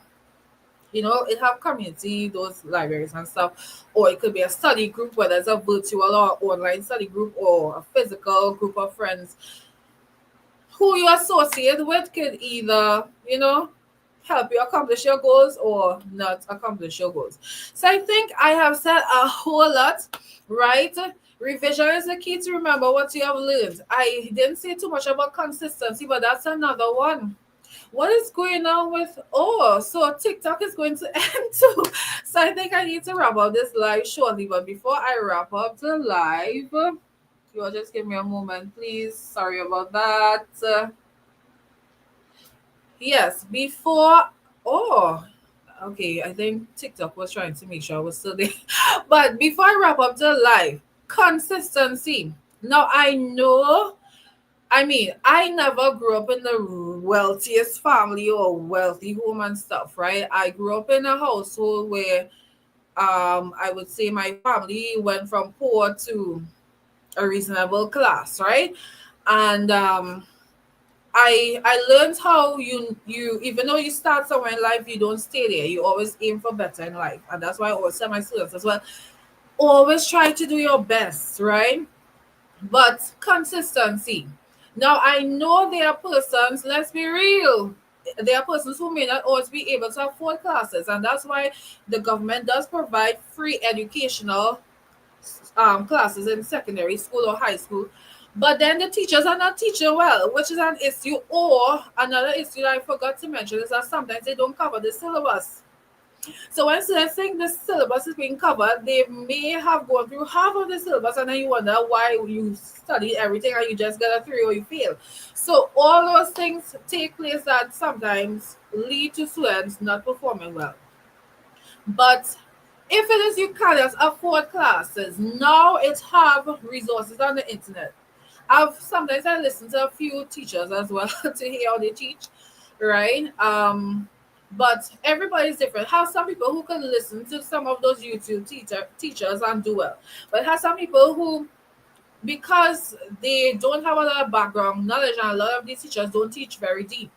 it have community, those libraries and stuff, or it could be a study group, whether it's a virtual or online study group, or a physical group of friends who you associate with could either, help you accomplish your goals or not accomplish your goals. So I think I have said a whole lot, right? Revision is the key to remember what you have learned. I didn't say too much about consistency, but that's another one. What is going on with, so TikTok is going to end too. So I think I need to wrap up this live shortly. But before I wrap up the live, you'll just give me a moment, please. Sorry about that. Yes, before, oh, okay, I think TikTok was trying to make sure I was still there. But before I wrap up the live, consistency. Now I know, I mean, I never grew up in the wealthiest family or wealthy home and stuff, right? I grew up in a household where I would say my family went from poor to a reasonable class, right? And I learned how you even though you start somewhere in life, you don't stay there. You always aim for better in life. And that's why I always tell my students as well, always try to do your best, right? But consistency. Now I know there are persons, let's be real. There are persons who may not always be able to afford classes, and that's why the government does provide free educational classes in secondary school or high school. But then the teachers are not teaching well, which is an issue. Or another issue that I forgot to mention is that sometimes they don't cover the syllabus. So when students think the syllabus is being covered, they may have gone through half of the syllabus, and then you wonder why you studied everything and you just got a 3 or you fail. So all those things take place that sometimes lead to students not performing well. But if it is you cannot afford classes, now it have resources on the internet. Sometimes I listen to a few teachers as well to hear how they teach, right? But everybody's different. Have some people who can listen to some of those YouTube teachers and do well, but have some people who, because they don't have a lot of background knowledge, and a lot of these teachers don't teach very deep,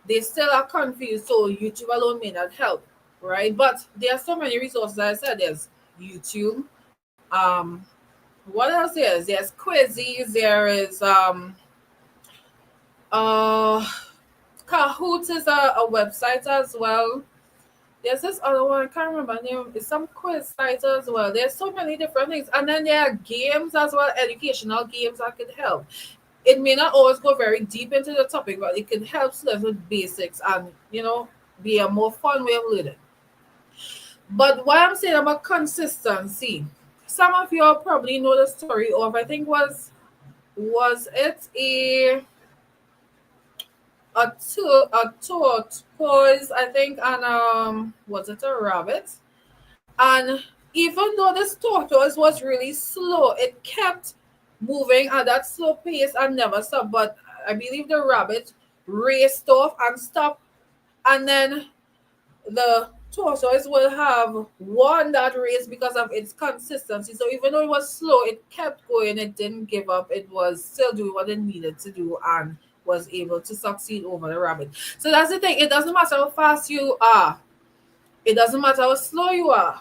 they still are confused. So YouTube alone may not help, right? But there are so many resources. I said there's YouTube. What else? There's quizzes. There is Uh, Kahoot is a website as well. There's this other one, I can't remember the name. It's some quiz site as well. There's so many different things. And then there are games as well, educational games that could help. It may not always go very deep into the topic, but it can help students with basics and, be a more fun way of learning. But what I'm saying about consistency, some of you all probably know the story of, I think was it a tortoise, I think, and was it a rabbit? And even though this tortoise was really slow, it kept moving at that slow pace and never stopped. But I believe the rabbit raced off and stopped, and then the tortoise will have won that race because of its consistency. So even though it was slow, it kept going, it didn't give up, it was still doing what it needed to do and was able to succeed over the rabbit. So that's the thing, it doesn't matter how fast you are, it doesn't matter how slow you are.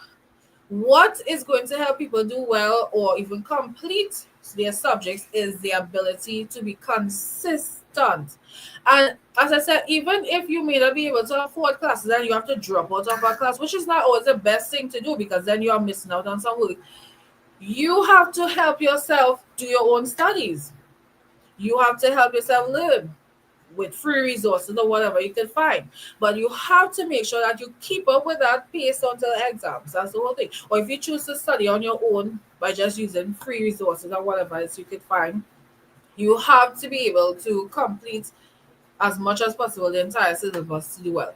What is going to help people do well or even complete their subjects is the ability to be consistent. And as I said, even if you may not be able to afford classes, then you have to drop out of a class, which is not always the best thing to do because then you are missing out on some work. You have to help yourself do your own studies. You have to help yourself learn with free resources or whatever you can find. But you have to make sure that you keep up with that pace until exams. That's the whole thing. Or if you choose to study on your own by just using free resources or whatever else you can find, you have to be able to complete as much as possible the entire syllabus to do well.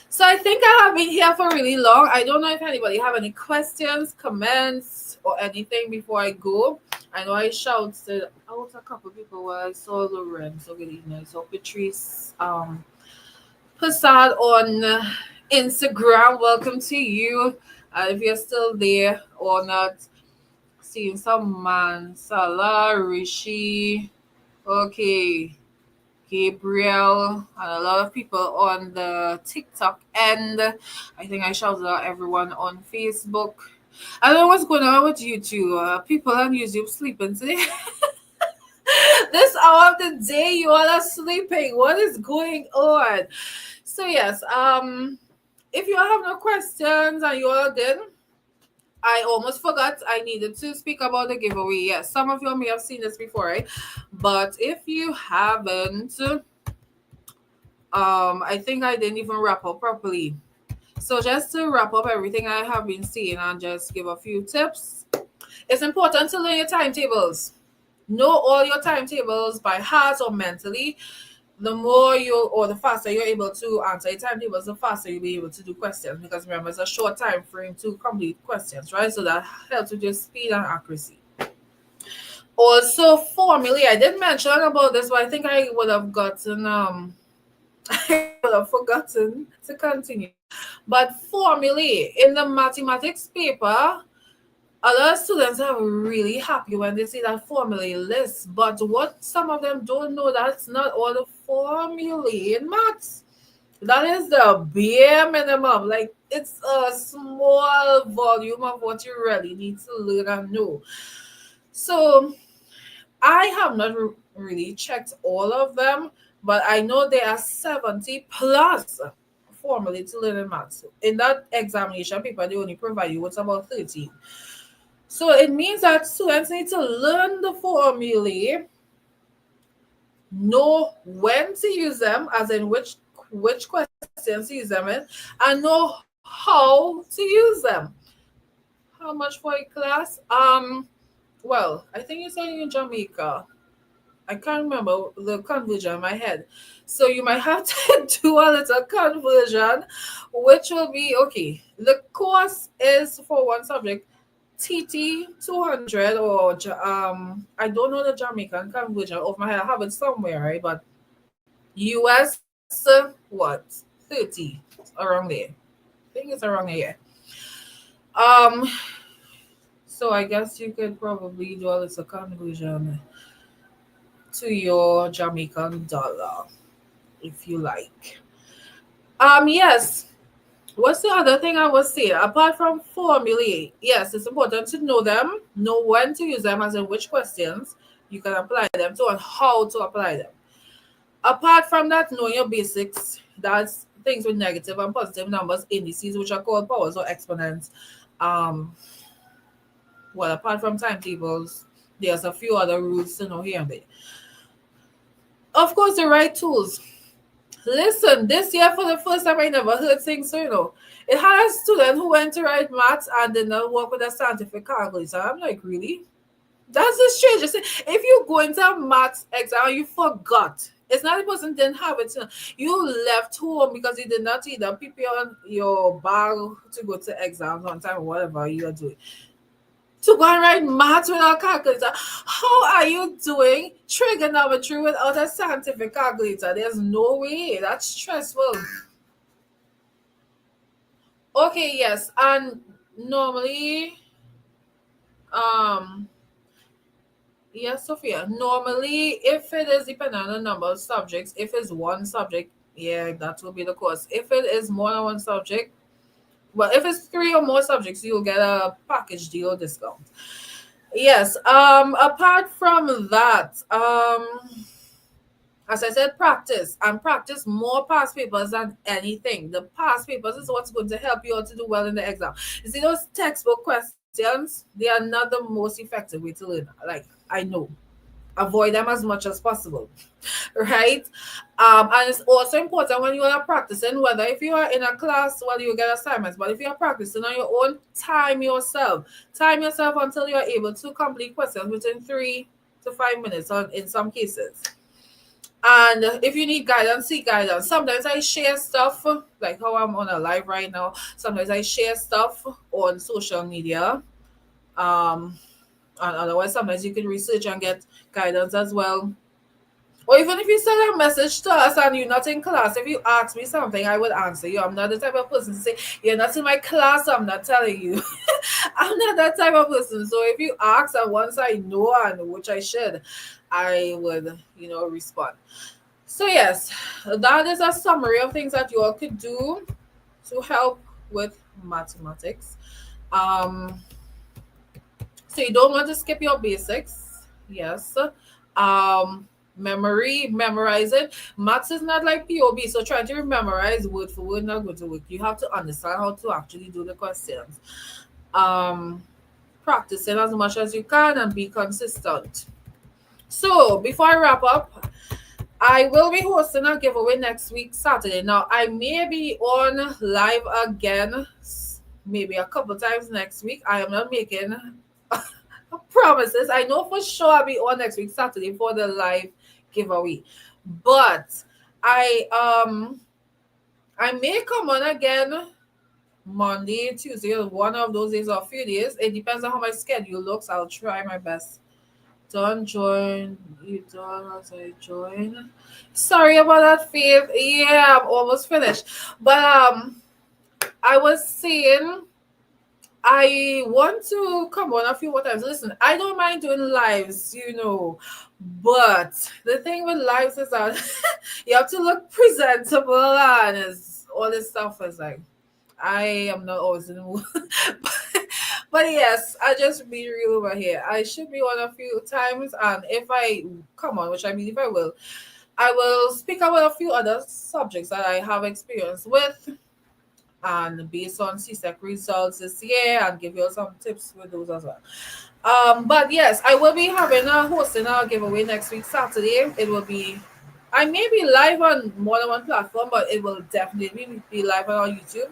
So I think I have been here for really long. I don't know if anybody have any questions, comments, or anything before I go. I know I shouted out a couple people while I saw Lorenzo. Good evening. I saw Patrice Passad on Instagram. Welcome to you. If you're still there or not, seeing some man, Salah, Rishi, okay, Gabriel, and a lot of people on the TikTok end. I think I shouted out everyone on Facebook. I don't know what's going on with YouTube. People on YouTube sleeping today. This hour of the day, you all are sleeping. What is going on? So yes, if you all have no questions and you all did, I almost forgot I needed to speak about the giveaway. Yes, some of you may have seen this before, right? But if you haven't, I think I didn't even wrap up properly. So just to wrap up everything I have been saying and just give a few tips. It's important to learn your timetables. Know all your timetables by heart or mentally. The more the faster you're able to answer your timetables, the faster you'll be able to do questions. Because remember, it's a short time frame to complete questions, right? So that helps with your speed and accuracy. Also, formulae. I did mention about this, but I think I would have gotten I would have forgotten to continue. But formulae in the mathematics paper, a lot of students are really happy when they see that formulae list. But what some of them don't know, that's not all the formulae in maths. That is the bare minimum. Like, it's a small volume of what you really need to learn and know. So I have not really checked all of them, but I know there are 70 plus formulae to learn in maths. In that examination paper, they only provide you with about 13. So it means that students need to learn the formulae, know when to use them, as in which questions to use them in, and know how to use them. How much for a class? Well, I think you said in Jamaica. I can't remember the conversion in my head. So you might have to do a little conversion, which will be okay. The course is for one subject, TT 200 or I don't know the Jamaican conversion off my head. I have it somewhere, right? But US what 30 around there. I think it's around there. So I guess you could probably do a little conversion to your Jamaican dollar if you like. Yes. What's the other thing I was saying? Apart from formulae, yes, it's important to know them, know when to use them, as in which questions you can apply them to and how to apply them. Apart from that, know your basics. That's things with negative and positive numbers, indices, which are called powers or exponents. Um, well, apart from timetables, there's a few other rules to know here and there. Of course, the right tools. Listen, this year for the first time I never heard things, so it had a student who went to write maths and did not work with a scientific calculator. I'm like, really? That's the strangest thing. If you go into a maths exam, you forgot. It's not the person didn't have it. You left home because you did not either prepare your bag to go to exams on time or whatever you are doing. To go and write maths without a calculator. How are you doing trigonometry without a scientific calculator? There's no way. That's stressful. Okay, yes. And normally, um, yes, Sophia. Normally, if it is depending on the number of subjects, if it's one subject, yeah, that will be the course. If it is more than one subject, well, if it's three or more subjects, you'll get a package deal discount. Yes. Apart from that, as I said, practice and practice more past papers than anything. The past papers is what's going to help you out to do well in the exam. You see, those textbook questions, they are not the most effective way to learn. Like, I know. Avoid them as much as possible, right? And it's also important when you are practicing, whether if you are in a class, well, you get assignments, but if you are practicing on your own, time yourself until you are able to complete questions within 3 to 5 minutes, or in some cases. And if you need guidance, seek guidance. Sometimes I share stuff like how I'm on a live right now. Sometimes I share stuff on social media. Um, and otherwise, sometimes you can research and get guidance as well. Or even if you send a message to us and you're not in class, if you ask me something, I would answer you. I'm not the type of person to say, you're not in my class, so I'm not telling you. I'm not that type of person. So if you ask, and once I know, and which I should, I would, respond. So yes, that is a summary of things that you all could do to help with mathematics. Um, so you don't want to skip your basics. Yes. Memorizing. Maths is not like POB, so trying to memorize word for word not going to work. You have to understand how to actually do the questions. Um, Practicing as much as you can and be consistent. So before I wrap up, I will be hosting a giveaway next week, Saturday. Now, I may be on live again, maybe a couple times next week. I am not making promises. I know for sure I'll be on next week, Saturday, for the live giveaway. But I may come on again Monday, Tuesday, or one of those days or a few days. It depends on how my schedule looks. I'll try my best. Don't join. You don't as I join. Sorry about that, Faith. Yeah, I'm almost finished. But I was saying I want to come on a few more times. Listen, I don't mind doing lives, but the thing with lives is that you have to look presentable, and all this stuff is like, I am not always in the mood. But yes, I just be real over here. I should be on a few times, and if I come on, which I believe I will speak about a few other subjects that I have experience with, and based on CSEC results this year, and give you some tips with those as well. But yes, I will be hosting a giveaway next week, Saturday. It will be, I may be live on more than one platform, but it will definitely be live on our YouTube.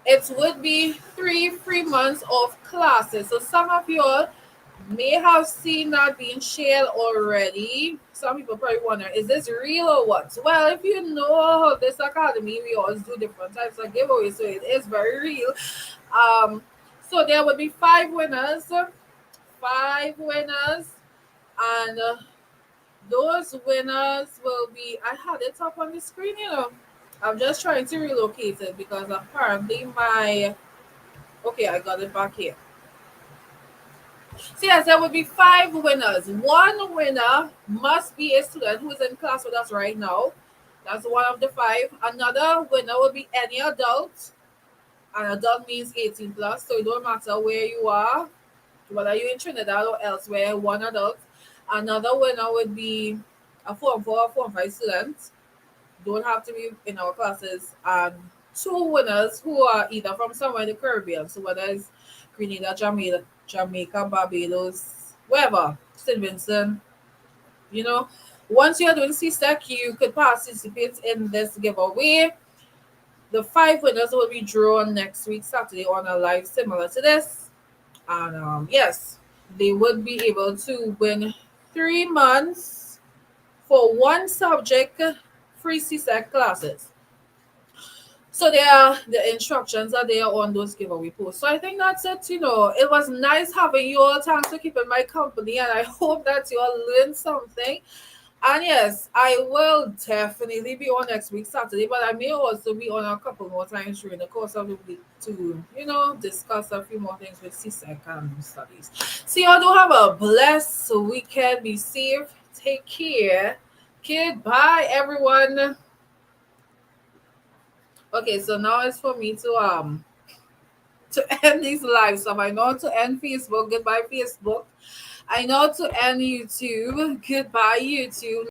It would be 3 free months of classes. So some of you all may have seen that being shared already. Some people probably wonder, is this real or what? Well, if you know this academy, we always do different types of giveaways, so it is very real. So there will be 5 winners, and those winners will be. I had it up on the screen. I'm just trying to relocate it because apparently okay, I got it back here. So yes, there will be 5 winners. One winner must be a student who is in class with us right now. That's one of the 5. Another winner will be any adult. An adult means 18 plus, so it don't matter where you are, whether you're in Trinidad or elsewhere, one adult. Another winner would be a form for form 5 students don't have to be in our classes, and two winners who are either from somewhere in the Caribbean, so whether it's Grenada, Jamaica, Barbados, wherever, St. Vincent, you know. Once you're doing CSEC, you could participate in this giveaway. The five winners will be drawn next week, Saturday, on a live similar to this. And yes, they would be able to win 3 months for one subject, free CSEC classes. So the instructions are there on those giveaway posts. So I think that's it. It was nice having you all. Thanks for keeping my company, and I hope that you all learned something. And yes, I will definitely be on next week Saturday, but I may also be on a couple more times during the course of the week to, discuss a few more things with CSEC and studies. So y'all do have a blessed weekend. Be safe. Take care. Goodbye, everyone. Okay, so now it's for me to end these live stuff. I know to end Facebook. Goodbye, Facebook. I know to end YouTube. Goodbye, YouTube.